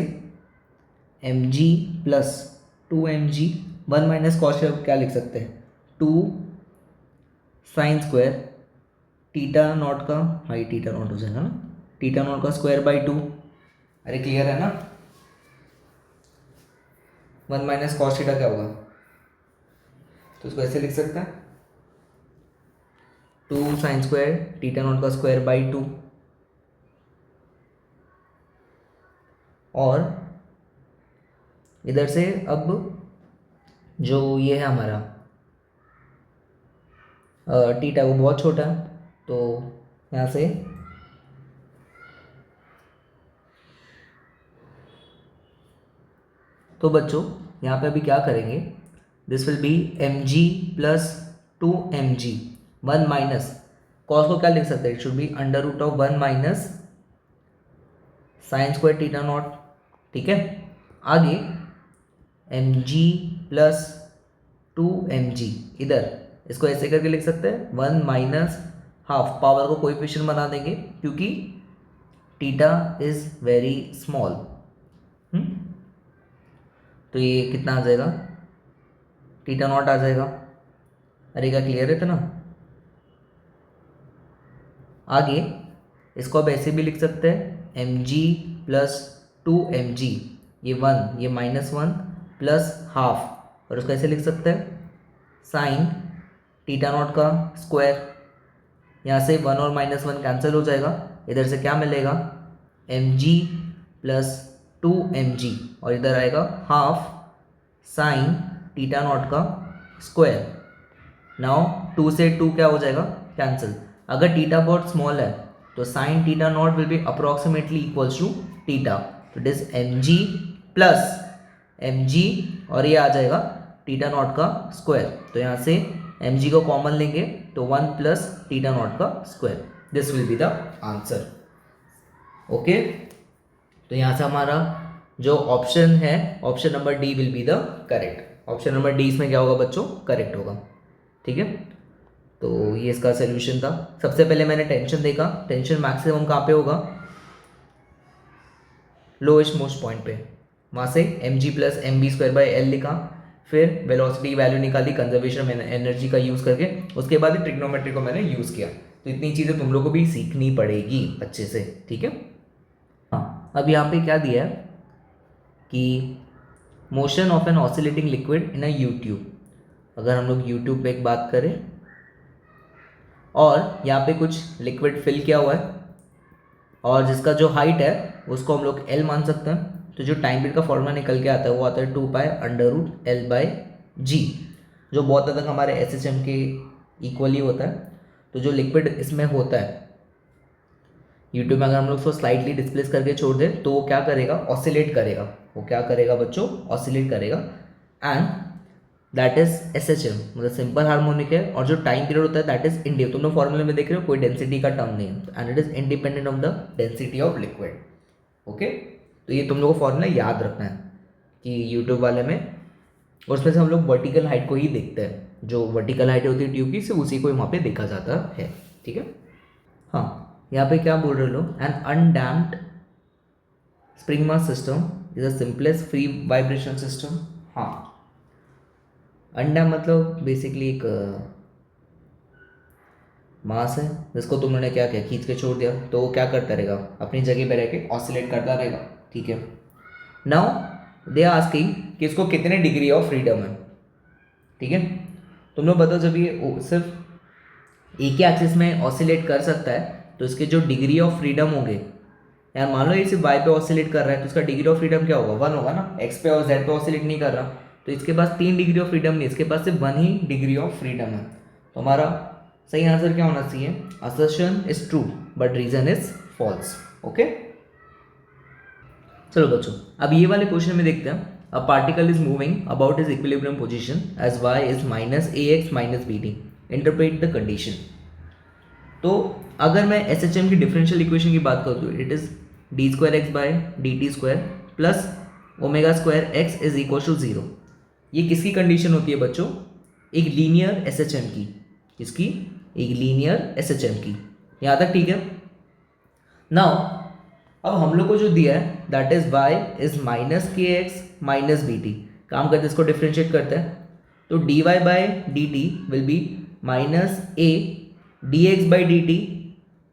mg plus 2mg 1 minus cos क्या लिख सकते हैं 2 साइन स्क्वायर थीटा नॉट का, हाँ ये थीटा नॉट हो जाएगा ना, थीटा नॉट का स्क्वायर/2। अरे क्लियर है ना, 1 माइनस कॉस थीटा क्या होगा, तो इसको ऐसे लिख सकते हैं 2 साइन स्क्वायर थीटा नॉट का स्क्वायर/2। और इधर से अब जो ये है हमारा थीटा वो बहुत छोटा है, तो यहाँ से तो बच्चों यहाँ पे अभी क्या करेंगे, this will be mg plus 2mg 1 minus cos को क्या लिख सकते हैं, it should be under root of 1 minus sine square theta naught. ठीक है, आगे mg प्लस 2mg, इधर इसको ऐसे करके लिख सकते हैं 1 माइनस हाफ, पावर को कोएफिशिएंट बना देंगे क्योंकि थीटा इज वेरी स्मॉल। तो ये कितना आ जाएगा थीटा नॉट आ जाएगा। अरे क्या क्लियर है ना। आगे इसको अब ऐसे भी लिख सकते हैं mg प्लस 2mg, ये 1 ये -1 प्लस हाफ, और उसको ऐसे लिख सकते हैं साइन थीटा नॉट का स्क्वायर। यहाँ से 1 और -1 कैंसिल हो जाएगा, इधर से क्या मिलेगा mg प्लस 2mg और इधर आएगा हाफ साइन थीटा नॉट का स्क्वायर। नाउ 2 से 2 क्या हो जाएगा, कैंसिल। अगर थीटा बहुत स्मॉल है तो sine theta not will be approximately equals to theta, तो it is m g plus m g और ये आ जाएगा थीटा नॉट का स्क्वायर। तो यहाँ से एम जी को कॉमन लेंगे तो 1 प्लस थीटा नॉट का square, this will be the answer. Okay, तो यहाँ से हमारा जो ऑप्शन है, option number D will be the correct. Option number D इसमें क्या होगा बच्चों, करेक्ट होगा। ठीक है, तो ये इसका सोल्यूशन था। सबसे पहले मैंने टेंशन देखा, टेंशन मैक्सिमम कहाँ पे होगा, लोएस्ट मोस्ट पॉइंट पे, वहाँ से m g plus m b square by l लिखा, फिर वेलोसिटी की वैल्यू निकाली कंजर्वेशन एनर्जी का यूज़ करके, उसके बाद ट्रिग्नोमेट्री को मैंने यूज़ किया। तो इतनी चीज़ें तुम लोग को भी सीखनी पड़ेगी अच्छे से। ठीक है, हाँ, अब यहाँ पे क्या दिया है कि motion of an oscillating liquid in a U tube. अगर हम लोग यूट्यूब पे एक बात करें और यहाँ पे कुछ लिक्विड फिल किया हुआ है और जिसका जो हाइट है उसको हम लोग एल मान सकते हैं, तो जो टाइम पीरियड का फॉर्मूला निकल के आता है वो आता है 2π√L/g, जो बहुत हद तक हमारे SHM के इक्वली होता है। तो जो लिक्विड इसमें होता है यूट्यूब में, अगर हम लोग उसको स्लाइटली डिस्प्लेस करके छोड़ दें तो वो क्या करेगा, ऑसिलेट करेगा। वो क्या करेगा बच्चों, ऑसिलेट करेगा, एंड दैट इज SHM, मतलब सिंपल हार्मोनिक है। और जो टाइम पीरियड होता है दैट इज इंडिया, तुम लोग फॉर्मूले में देख रहे हो कोई डेंसिटी का टर्म नहीं है, and it is independent of the density of liquid. Okay, तो ये तुम लोग को फॉर्मूला याद रखना है कि यूट्यूब वाले में, और उसमें से हम लोग वर्टिकल हाइट को ही देखते हैं, जो वर्टिकल हाइट होती है ट्यूब की सिर्फ उसी को वहाँ पे देखा जाता है। ठीक है, हाँ, यहाँ पे क्या बोल रहे लोग, an undamped spring mass system is the simplest free vibration system. हाँ, अनडैम्प मतलब बेसिकली एक मास है जिसको तुमने क्या किया, खींच के छोड़ दिया, तो वो क्या करता रहेगा, अपनी जगह पे रह के ऑसिलेट करता रहेगा। ठीक है, नाउ दे आर आस्किंग कि इसको कितने डिग्री ऑफ फ्रीडम है। ठीक है, तुम लोग बताओ, जब ये सिर्फ एक ही एक्सिस में ऑसिलेट कर सकता है तो इसके जो डिग्री ऑफ फ्रीडम होंगे, यार मान लो ये सिर्फ वाई पे ऑसिलेट कर रहा है तो इसका डिग्री ऑफ फ्रीडम क्या होगा, 1 होगा ना। एक्स पे और जेड पे ऑसिलेट नहीं कर रहा, तो इसके पास 3 डिग्री ऑफ फ्रीडम नहीं, इसके पास सिर्फ 1 ही डिग्री ऑफ फ्रीडम है। तो हमारा सही आंसर क्या होना चाहिए, assertion is true but reason is false. Okay, चलो बच्चों, अब ये वाले क्वेश्चन में देखते हैं। A particle is moving about is equilibrium position as y is -ax - bt, interpret the condition. तो अगर मैं SHM की डिफरेंशियल इक्वेशन की बात करूँ तो it is d2x/dt² plus ω²x is equal to 0। ये किसकी कंडीशन होती है बच्चों, एक लीनियर SHM की। इसकी एक लीनियर SHM की, यहाँ तक ठीक है। नाउ अब हम लोग को जो दिया है that is y is -kx - bt, काम करते इसको डिफ्रेंशिएट करते हैं, तो dy/dt will be -a dx/dt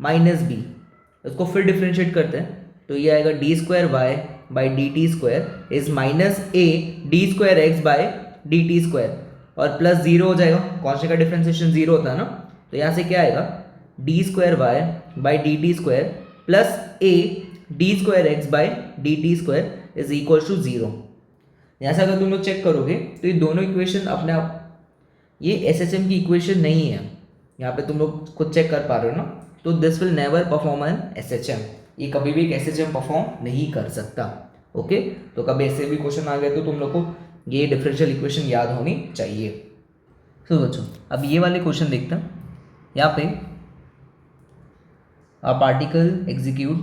-b। इसको फिर डिफ्रेंशिएट करते हैं तो ये आएगा d2y/dt² इज -a d2x/dt² और प्लस 0 हो जाएगा, कॉन्स्टेंट का डिफ्रेंशिएशन 0 होता है ना, तो यहाँ से क्या आएगा d2y/dt² plus a d2x/dt² is equal to 0। यहाँ से अगर तुम लोग चेक करोगे तो ये दोनों इक्वेशन अपने आप, ये SHM की इक्वेशन नहीं है, यहाँ पे तुम लोग खुद चेक कर पा रहे हो ना, तो this will never perform an SHM, ये कभी भी एक SHM परफॉर्म नहीं कर सकता। ओके, तो कभी ऐसे भी क्वेश्चन आ गए तो तुम लोग को ये डिफरेंशियल इक्वेशन याद होनी चाहिए। तो बच्चों अब ये वाले क्वेश्चन देखते हैं। यहाँ पे a particle execute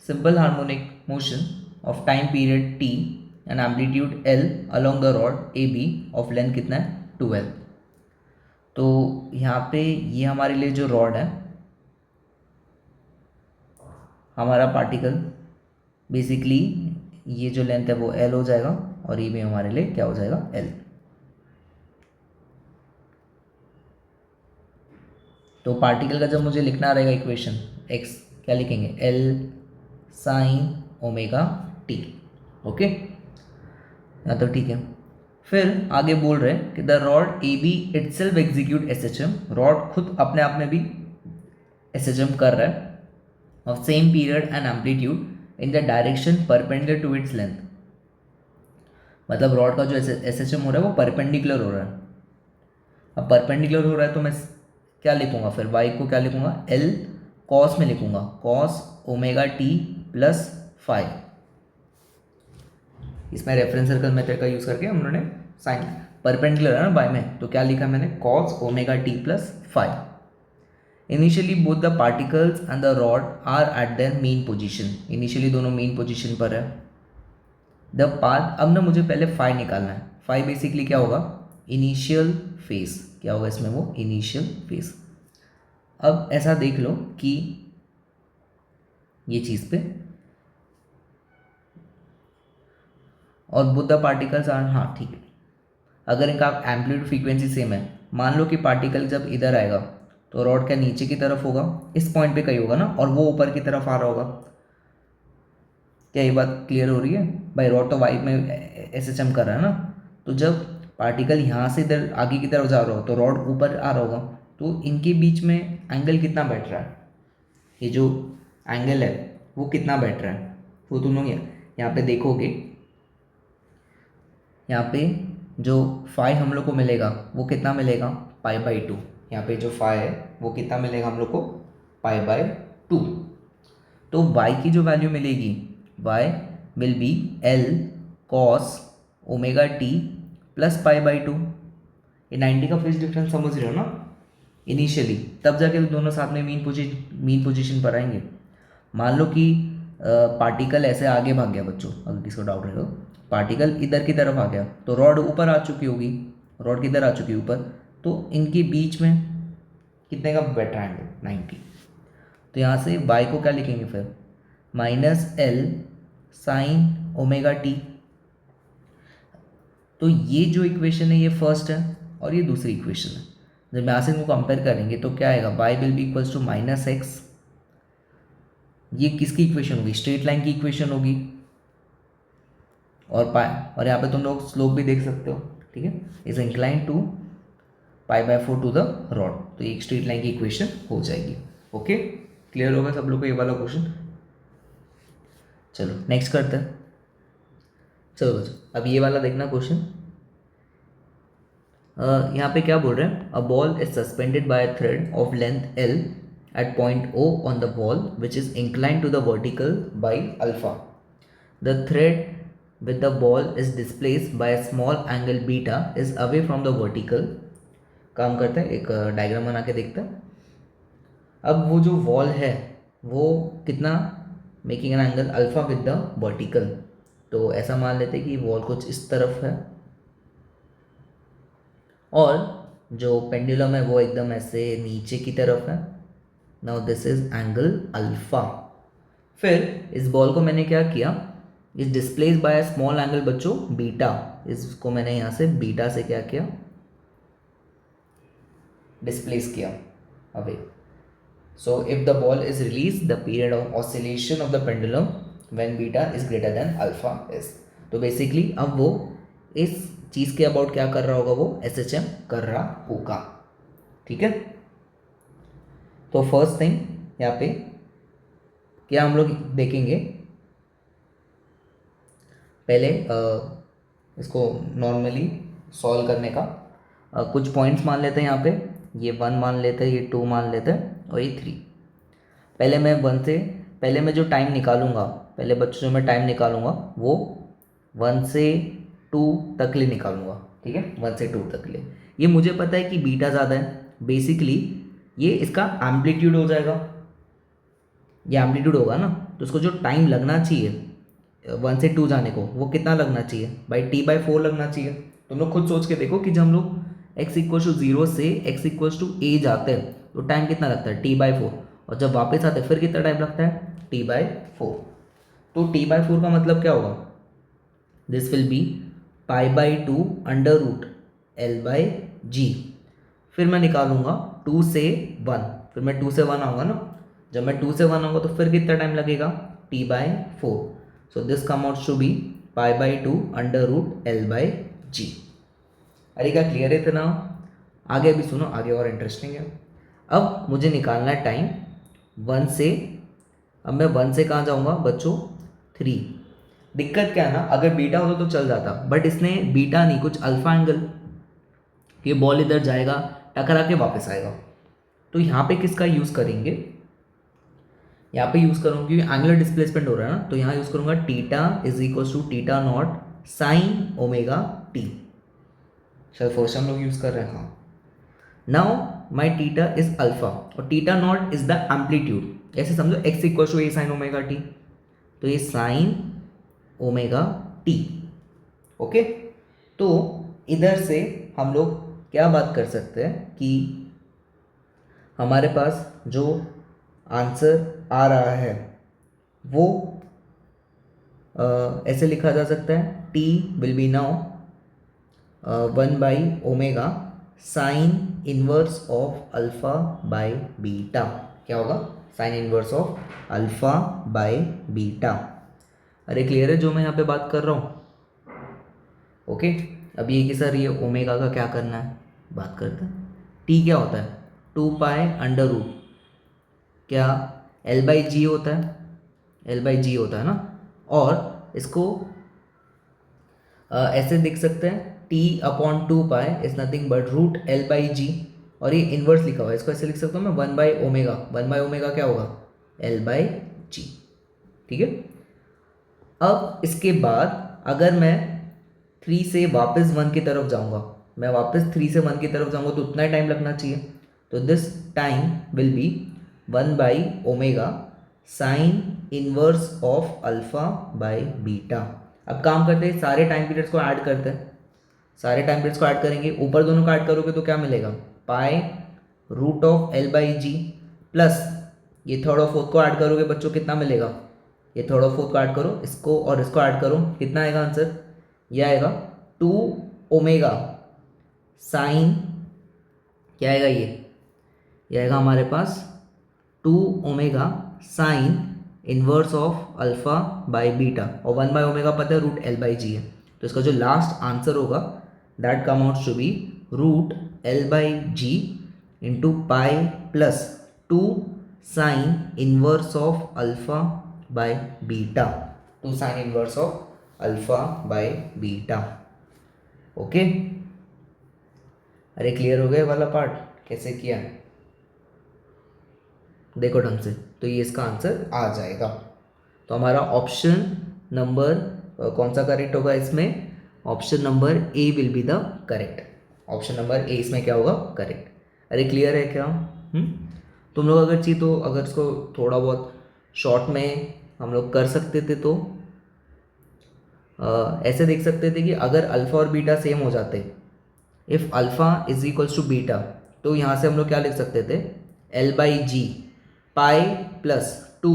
simple harmonic motion of time period t and amplitude L along the rod AB of length कितना है 2L। तो यहाँ पे ये हमारे लिए जो रॉड है, हमारा पार्टिकल बेसिकली ये जो लेंथ है वो L हो जाएगा और ये भी हमारे लिए क्या हो जाएगा L। तो पार्टिकल का जब मुझे लिखना रहेगा इक्वेशन x, क्या लिखेंगे L sin omega t। Okay, यहाँ तो ठीक है। फिर आगे बोल रहे हैं कि the rod a b itself execute SHM, rod खुद अपने आप में भी SHM कर रहा है of same period and amplitude in the direction perpendicular to its length. मतलब रॉड का जो एस एच एम हो रहा है वो परपेंडिकुलर हो रहा है। अब परपेंडिकुलर हो रहा है तो मैं क्या लिखूंगा फिर, वाई को क्या लिखूंगा, एल कॉस में लिखूंगा, cos omega T plus five. इसमें रेफरेंस सर्कल मेथड का यूज़ करके हम लोगों ने साइन परपेंडिकुलर है ना बाय में, तो क्या लिखा मैंने, cos omega T plus five. Initially both the particles and the rod are at their mean position, initially दोनों मेन पोजीशन पर है। द पाथ, अब ना मुझे पहले फाइव निकालना है। फाइव बेसिकली क्या होगा, इनिशियल फेस, क्या होगा इसमें वो, इनिशियल फेस। अब ऐसा देख लो कि ये चीज़ पे और बुद्ध पार्टिकल्स आर, हाँ ठीक है, अगर इनका एम्पलीट्यूड फ्रीक्वेंसी सेम है, मान लो कि पार्टिकल जब इधर आएगा तो रॉड क्या नीचे की तरफ होगा, इस पॉइंट पे कहीं होगा ना, और वो ऊपर की तरफ आ रहा होगा। क्या ये बात क्लियर हो रही है भाई, रॉड तो वाई में एस एच एम कर रहा है ना, तो जब पार्टिकल यहाँ से इधर आगे की तरफ जा रहा हो तो रॉड ऊपर आ रहा होगा, तो इनके बीच में एंगल कितना बैठ रहा है, ये जो एंगल है वो कितना बैठ रहा है, वो तुम लोग यहाँ पे देखोगे, यहाँ पे जो फाइव हम लोग को मिलेगा वो कितना मिलेगा, पाई बाई टू। यहाँ पे जो फाइव है वो कितना मिलेगा हम लोग को, पाई बाई टू। तो y की जो वैल्यू मिलेगी, y will B L cos omega T plus pi by two. ये 90 का फेज डिफरेंस समझ रहे हो ना इनिशियली, तब जाके तो दोनों साथ में मीन पोजीशन पर आएंगे। मान लो कि पार्टिकल ऐसे आगे भाग गया बच्चों, अगर किसी को डाउट है तो, पार्टिकल इधर की तरफ आ गया तो रॉड ऊपर आ चुकी होगी, रॉड किधर आ चुकी है ऊपर, तो इनके बीच में कितने का बैठा है, 90। तो यहाँ से y को क्या लिखेंगे फिर, minus L sine omega t. तो ये जो इक्वेशन है ये फर्स्ट है और ये दूसरी इक्वेशन है। जब यहाँ से इनको कंपेयर करेंगे तो क्या आएगा, y will be equals to minus x. ये किसकी इक्वेशन होगी, स्ट्रेट लाइन की इक्वेशन होगी। और यहाँ पे तुम लोग स्लोप भी देख सकते हो, ठीक है, is incline to pi by 4 to the rod, तो एक स्ट्रेट लाइन की इक्वेशन हो जाएगी। ओके, क्लियर होगा सब लोग को ये वाला क्वेश्चन। चलो नेक्स्ट करते हैं। चलो बच्चों अब ये वाला देखना क्वेश्चन। यहाँ पे क्या बोल रहे हैं, a ball is suspended by a thread of length L at point O on the ball which is inclined to the vertical by alpha. The thread with the ball is displaced by a small angle beta is away from the vertical. काम करते हैं, एक diagram बना के देखते हैं। अब वो जो वॉल है वो कितना making an angle alpha with the vertical, तो ऐसा मान लेते हैं कि वॉल कुछ इस तरफ है और जो पेंडुलम है वो एकदम ऐसे नीचे की तरफ है। Now this is angle alpha. फिर इस बॉल को मैंने क्या किया, इस डिस्प्लेस बाय स्मॉल एंगल बच्चों बीटा, इसको मैंने यहाँ से बीटा से क्या किया, डिस्प्लेस किया away. So if the ball is release the period of oscillation of the pendulum when beta is greater than alpha is. तो बेसिकली अब वो इस चीज़ के अबाउट क्या कर रहा होगा, वो एसएचएम कर रहा होगा, ठीक है। तो फर्स्ट थिंग यहाँ पे क्या हम लोग देखेंगे, पहले इसको नॉर्मली सॉल्व करने का कुछ पॉइंट्स मान लेते हैं। यहाँ पे ये 1 मान लेते हैं, ये 2 मान लेते हैं और ये 3। पहले मैं 1 से, पहले मैं जो टाइम निकालूंगा, पहले बच्चों जो मैं टाइम निकालूंगा वो 1 से 2 तक ले निकालूंगा, ठीक है, 1 से 2 तक ले। ये मुझे पता है कि बीटा ज़्यादा है, बेसिकली ये इसका एम्पलीट्यूड हो जाएगा, ये एम्पलीट्यूड होगा ना, तो उसको जो टाइम लगना चाहिए 1 से 2 जाने को वो कितना लगना चाहिए भाई, t/4 लगना चाहिए। तुम लोग खुद सोच के देखो कि जब हम लोग x इक्वल टू 0 से x इक्वल टू a जाते हैं तो टाइम कितना लगता है, t/4, और जब वापस आते हैं फिर कितना टाइम लगता है, t/4। तो t/4 का मतलब क्या होगा, this will be π/2 under root L/g। फिर मैं निकालूंगा 2 से 1, फिर मैं 2 से 1 आऊँगा ना, जब मैं 2 से 1 आऊँगा तो फिर कितना टाइम लगेगा, t/4। So this come out to be π/2 under root L/g। अरे क्या क्लियर है इतना, आगे अभी सुनो, आगे और इंटरेस्टिंग है। अब मुझे निकालना है टाइम 1 से, अब मैं 1 से कहाँ जाऊँगा बच्चों, 3। दिक्कत क्या है ना, अगर बीटा होता तो चल जाता, बट इसने बीटा नहीं, कुछ अल्फा एंगल, ये बॉल इधर जाएगा, टकरा के वापस आएगा। तो यहाँ पे किसका यूज़ करेंगे, यहाँ पे यूज़ करूँगा क्योंकि एंगुलर डिस्प्लेसमेंट हो रहा है ना, तो यहाँ यूज़ करूँगा theta is equal to theta not sine omega t. चलो फर्स्ट हम लोग यूज़ कर रहे हैं। हाँ, now my theta is alpha और theta not is the amplitude. ऐसे समझो x equal to A sine omega t, तो ये साइन ओमेगा टी। ओके, तो इधर से हम लोग क्या बात कर सकते हैं कि हमारे पास जो आंसर आ रहा है वो ऐसे लिखा जा सकता है, t will be now one by omega sine inverse of alpha by beta. क्या होगा, sine inverse of alpha by beta. अरे क्लियर है जो मैं यहाँ पे बात कर रहा हूँ? ओके, अब ये कि सर ये ओमेगा का क्या करना है, बात करते हैं। टी क्या होता है, 2π√, क्या L/G होता है, L/G होता है ना। और इसको ऐसे लिख सकते हैं, T/2π is nothing but √L/G, और ये इनवर्स लिखा हुआ है, इसको ऐसे लिख सकता हूँ मैं 1/ओमेगा। 1/ओमेगा क्या होगा, L/G। ठीक है, अब इसके बाद अगर मैं 3 से वापस 1 की तरफ जाऊंगा, मैं वापस 3 से 1 की तरफ जाऊंगा तो उतना ही टाइम लगना चाहिए, तो this time will be one by omega sine inverse of alpha by beta. अब काम करते हैं, सारे टाइम पीरियड्स को ऐड करते हैं, सारे टाइम पीरियड्स को ऐड करेंगे, ऊपर दोनों को ऐड करोगे तो क्या मिलेगा, π√L/G प्लस ये थर्ड और फोर्थ को ऐड करोगे बच्चों, कितना मिलेगा, ये थर्ड और फोर्थ को ऐड करो, इसको और इसको ऐड करो, कितना आएगा आंसर, ये आएगा 2 ओमेगा साइन, क्या आएगा ये आएगा हमारे पास 2 omega sine inverse of alpha by beta, और 1/ओमेगा पता है √L/G है, तो इसका जो लास्ट आंसर होगा that come out to be √L/G into pi plus 2 sine inverse of alpha by beta, 2 sine inverse of alpha by beta. Okay, अरे क्लियर हो गया वाला पार्ट, कैसे किया देखो ढंग से, तो ये इसका आंसर आ जाएगा। तो हमारा ऑप्शन नंबर कौन सा करेक्ट होगा इसमें, option number A will be the correct, option number ए इसमें क्या होगा, करेक्ट। अरे क्लियर है क्या? तुम लोग अगर चाहिए तो अगर इसको थोड़ा बहुत शॉर्ट में हम लोग कर सकते थे तो ऐसे देख सकते थे कि अगर अल्फ़ा और बीटा सेम हो जाते, if alpha is equals to beta, तो यहाँ से हम लोग क्या लिख सकते थे, L/G पाई प्लस 2,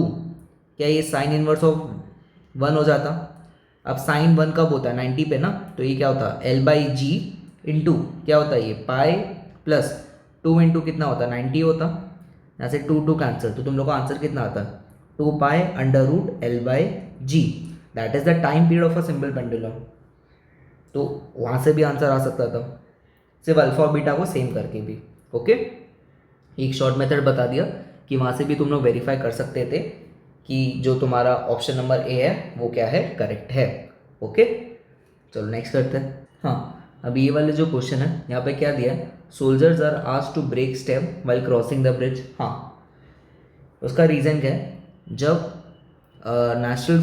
क्या ये साइन इनवर्स ऑफ 1 हो जाता। अब साइन 1 कब होता है, 90 पे ना, तो ये क्या होता है L/G इंटू क्या होता है ये पाई प्लस 2 इंटू कितना होता है 90 होता, यहाँ से 2 कैंसिल, तो तुम लोग का आंसर कितना आता है 2π√L/G, that is the time period of a simple pendulum. तो वहाँ से भी आंसर आ सकता था, सिर्फ अल्फा और बीटा को सेम करके भी। ओके, एक शॉर्ट मेथड बता दिया कि वहाँ से भी तुम लोग वेरीफाई कर सकते थे कि जो तुम्हारा ऑप्शन नंबर ए है वो क्या है, करेक्ट है। ओके, चलो नेक्स्ट करते हैं। हाँ, अभी ये वाले जो क्वेश्चन है यहाँ पे क्या दिया है, soldiers are asked to break step while crossing the bridge. हाँ, उसका रीज़न क्या है, जब नेचुरल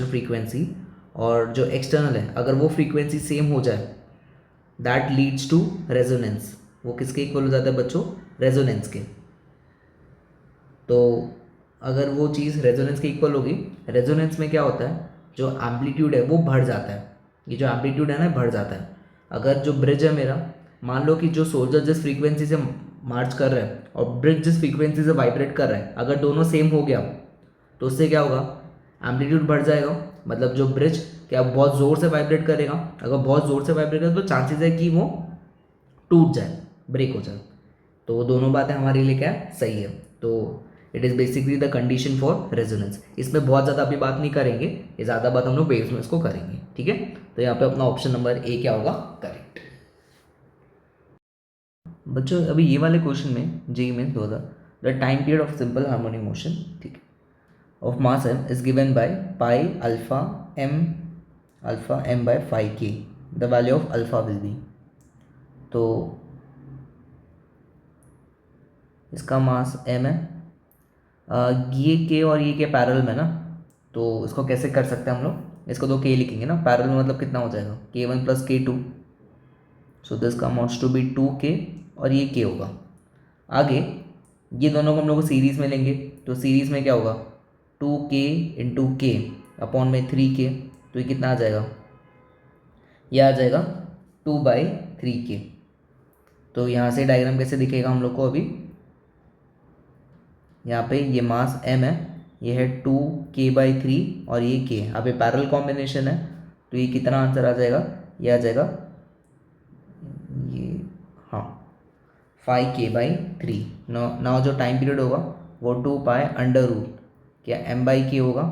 फ्रीक्वेंसी और जो एक्सटर्नल है अगर वो फ्रीक्वेंसी सेम हो जाए, दैट लीड्स टू रेजोनेंस। वो किसके इक्वल हो जाता है बच्चों, रेजोनेंस के। तो अगर वो चीज़ रेजोनेंस के इक्वल होगी, रेजोनेंस में क्या होता है, जो एम्पलीट्यूड है वो बढ़ जाता है, ये जो एम्पलीट्यूड है ना बढ़ जाता है। अगर जो ब्रिज है मेरा, मान लो कि जो सोल्जर जिस फ्रीक्वेंसी से मार्च कर रहा है और ब्रिज जिस फ्रीक्वेंसी से वाइब्रेट कर रहा है, अगर दोनों सेम हो गया तो उससे क्या होगा, एम्पलीट्यूड बढ़ जाएगा, मतलब जो ब्रिज क्या बहुत ज़ोर से वाइब्रेट करेगा, अगर बहुत ज़ोर से वाइब्रेट करेगा तो चांसेस है कि वो टूट जाए, ब्रेक हो जाए। तो वो दोनों बातें हमारे लिए क्या है, सही है। तो it is basically the condition for resonance. इसमें बहुत ज़्यादा अभी बात नहीं करेंगे, ये ज़्यादा बात हम लोग वेव्स में इसको करेंगे। ठीक है, तो यहाँ पे अपना ऑप्शन नंबर ए क्या होगा, करेक्ट। बच्चों अभी ये वाले क्वेश्चन में JEE mains 2000 the time period of simple harmonic motion, ठीक है, of mass m is given by pi alpha m by phi k. The value of alpha will be, तो इसका मास m है, ये k और ये k पैरेलल में ना, तो इसको कैसे कर सकते हैं हम लोग, इसको तो k लिखेंगे ना, पैरेलल में मतलब कितना हो जाएगा k1 + k2, so this amounts to be 2k और ये k होगा। आगे ये दोनों को हम लोग सीरीज़ में लेंगे, तो सीरीज़ में क्या होगा 2k इंटू के अपॉन में 3k, तो ये कितना आ जाएगा, ये आ जाएगा 2/3k। तो यहाँ से डायग्राम कैसे दिखेगा हम लोग को, अभी यहाँ पे ये मास m है, ये है 2k/3 और ये k, अब ये पैरेलल कॉम्बिनेशन है, तो ये कितना आंसर आ जाएगा, ये आ जाएगा ये, हाँ 5k/3। नाउ जो टाइम पीरियड होगा वो 2π√, क्या m/k होगा,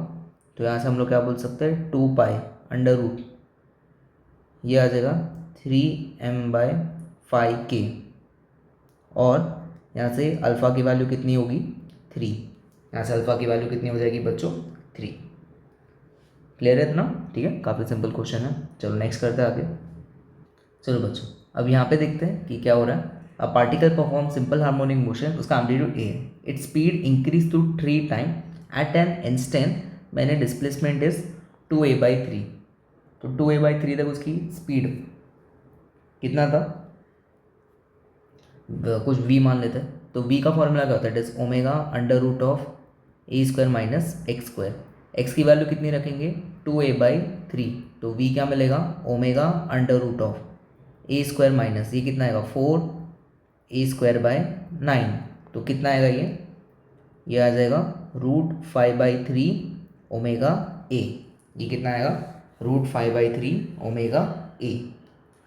तो यहाँ से हम लोग क्या बोल सकते हैं 2π√, ये आ जाएगा 3m/5k, और यहाँ से अल्फ़ा की वैल्यू कितनी होगी 3, यहाँ से अल्फ़ा की वैल्यू कितनी हो जाएगी बच्चों 3। क्लियर है इतना, ठीक है, काफ़ी सिंपल क्वेश्चन है। चलो नेक्स्ट करते हैं आगे। चलो बच्चों अब यहाँ पे देखते हैं कि क्या हो रहा है। A particle perform simple harmonic motion, उसका एम्पलीट्यूड ए है, its speed increase to 3 time at an instant मैंने डिस्प्लेसमेंट इज 2a/3, तो 2a/3 तक उसकी स्पीड कितना था, कुछ v मान लेते हैं, तो v का फॉर्मूला क्या होता है, it is ω√a² - x², x की वैल्यू कितनी रखेंगे 2a/3, तो v क्या मिलेगा ω√a² माइनस ये कितना आएगा 4a²/9, तो कितना आएगा ये आ जाएगा √5/3 ω/a, ये कितना आएगा √5/3 ω/a।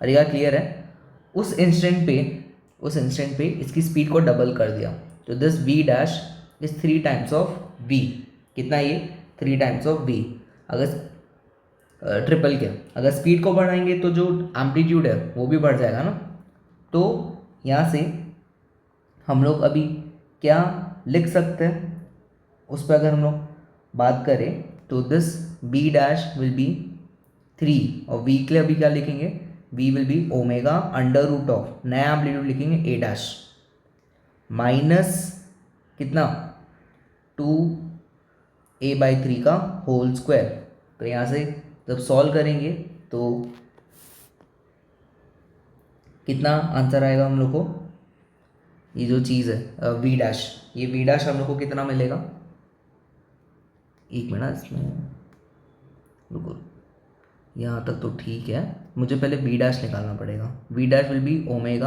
अरे यार क्लियर है, उस इंस्टेंट पे इसकी स्पीड को डबल कर दिया, तो this v dash is 3 times of v, कितना ये 3 टाइम्स ऑफ v, अगर ट्रिपल के अगर स्पीड को बढ़ाएंगे तो जो एम्पलीट्यूड है वो भी बढ़ जाएगा ना। तो यहाँ से हम लोग अभी क्या लिख सकते हैं, उस पर अगर हम लोग बात करें तो this b dash will B 3, और v के लिए अभी क्या लिखेंगे, v विल बी ω √, नया एम्पलीट्यूड लिखेंगे a डैश माइनस कितना 2a/3 का होल स्क्वायर। तो यहाँ से जब सॉल्व करेंगे तो कितना आंसर आएगा हम लोग को, ये जो चीज़ है v डैश, ये v डैश हम लोग को कितना मिलेगा, एक मिनट इसमें रुको, यहाँ तक तो ठीक है, मुझे पहले v डैश निकालना पड़ेगा। v dash will be ω √a'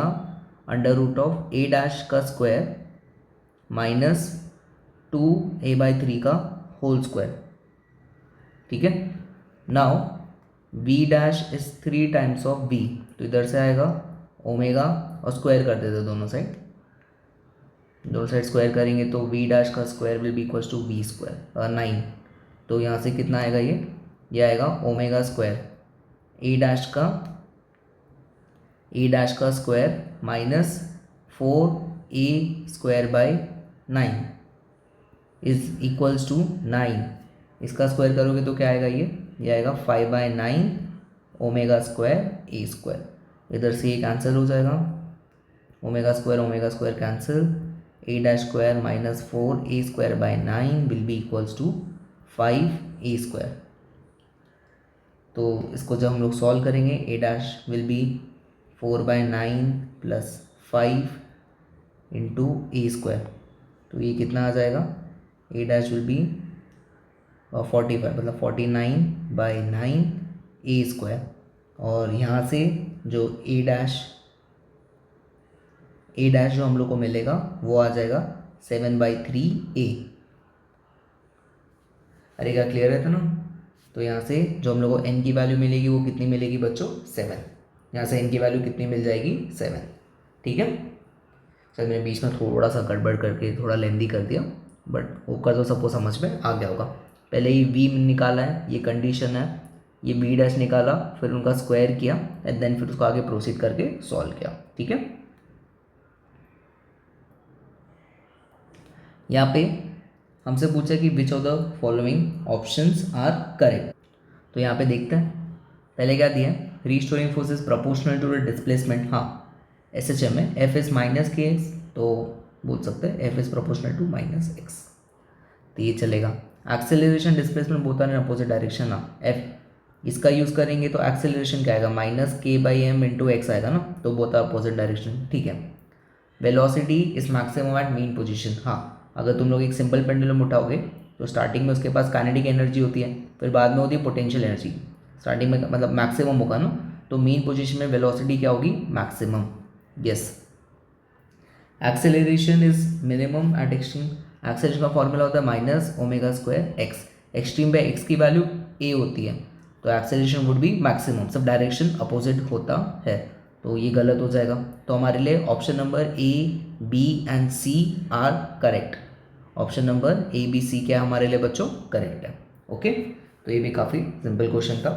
minus 2a/3 का होल स्क्वायर, ठीक है। Now v dash is 3 times of v, तो इधर से आएगा ओमेगा और स्क्वायर कर देते दोनों साइड स्क्वायर करेंगे तो v डैश का square will be equals to v² 9, तो यहाँ से कितना आएगा ये आएगा ओमेगा स्क्वायर ए डैश का square minus 4a² 9 is equals to 9, इसका स्क्वायर करोगे तो क्या आएगा ये आएगा 5/9 ओमेगा स्क्वायर a², इधर से ये कैंसिल हो जाएगा, omega square cancel, a dash square minus 4a²/9 will be equals to 5a²। तो इसको जब हम लोग सॉल्व करेंगे a dash will be 4/9 plus 5 into a², तो ये कितना आ जाएगा, a डैश विल बी 45 मतलब 49/9 a², और यहाँ से जो a डैश जो हम लोग को मिलेगा वो आ जाएगा 7/3a। अरे क्या क्लियर है था ना। तो यहाँ से जो हम लोग को n की वैल्यू मिलेगी वो कितनी मिलेगी बच्चों 7, यहाँ से n की वैल्यू कितनी मिल जाएगी 7, ठीक है। सर मैंने बीच में थोड़ा सा गड़बड़ करके थोड़ा लेंदी कर दिया, बट वो कर तो सबको समझ में आ गया होगा। पहले ये v निकाला है, ये कंडीशन है, ये b डैश निकाला, फिर उनका स्क्वायर किया एंड देन फिर उसको आगे प्रोसीड करके सॉल्व किया, ठीक है। यहाँ पे हमसे पूछा कि which of the following options are correct. तो यहाँ पे देखते हैं, पहले क्या दिया है, restoring force is proportional to the displacement. हाँ SHM में एफ इज माइनस के, तो बोल सकते हैं f is proportional to minus x, तो ये चलेगा। Acceleration displacement both are in opposite direction. हाँ एफ इसका यूज़ करेंगे तो एक्सेलरेशन क्या आएगा, माइनस के बाई एम इंटू एक्स आएगा ना, तो बोथ आर अपोजिट डायरेक्शन, ठीक है। Velocity is maximum at mean position. हाँ अगर तुम लोग एक सिंपल पेंडुलम उठाओगे तो स्टार्टिंग में उसके पास काइनेटिक एनर्जी होती है, फिर बाद में होती है पोटेंशियल एनर्जी। स्टार्टिंग में मतलब मैक्सिमम होगा ना, तो मीन पोजीशन में वेलोसिटी क्या होगी, maximum. Yes. Acceleration is minimum eight extreme. Acceleration का फॉर्मूला होता है minus omega square x. Extreme पे एक्स की वैल्यू ए होती है, तो acceleration would be maximum, sub direction opposite होता है, तो ये गलत हो जाएगा। तो हमारे लिए option number a b and c are correct. Option number a b c क्या हमारे लिए बच्चों, करेक्ट है। ओके, तो ये भी काफ़ी सिंपल क्वेश्चन था।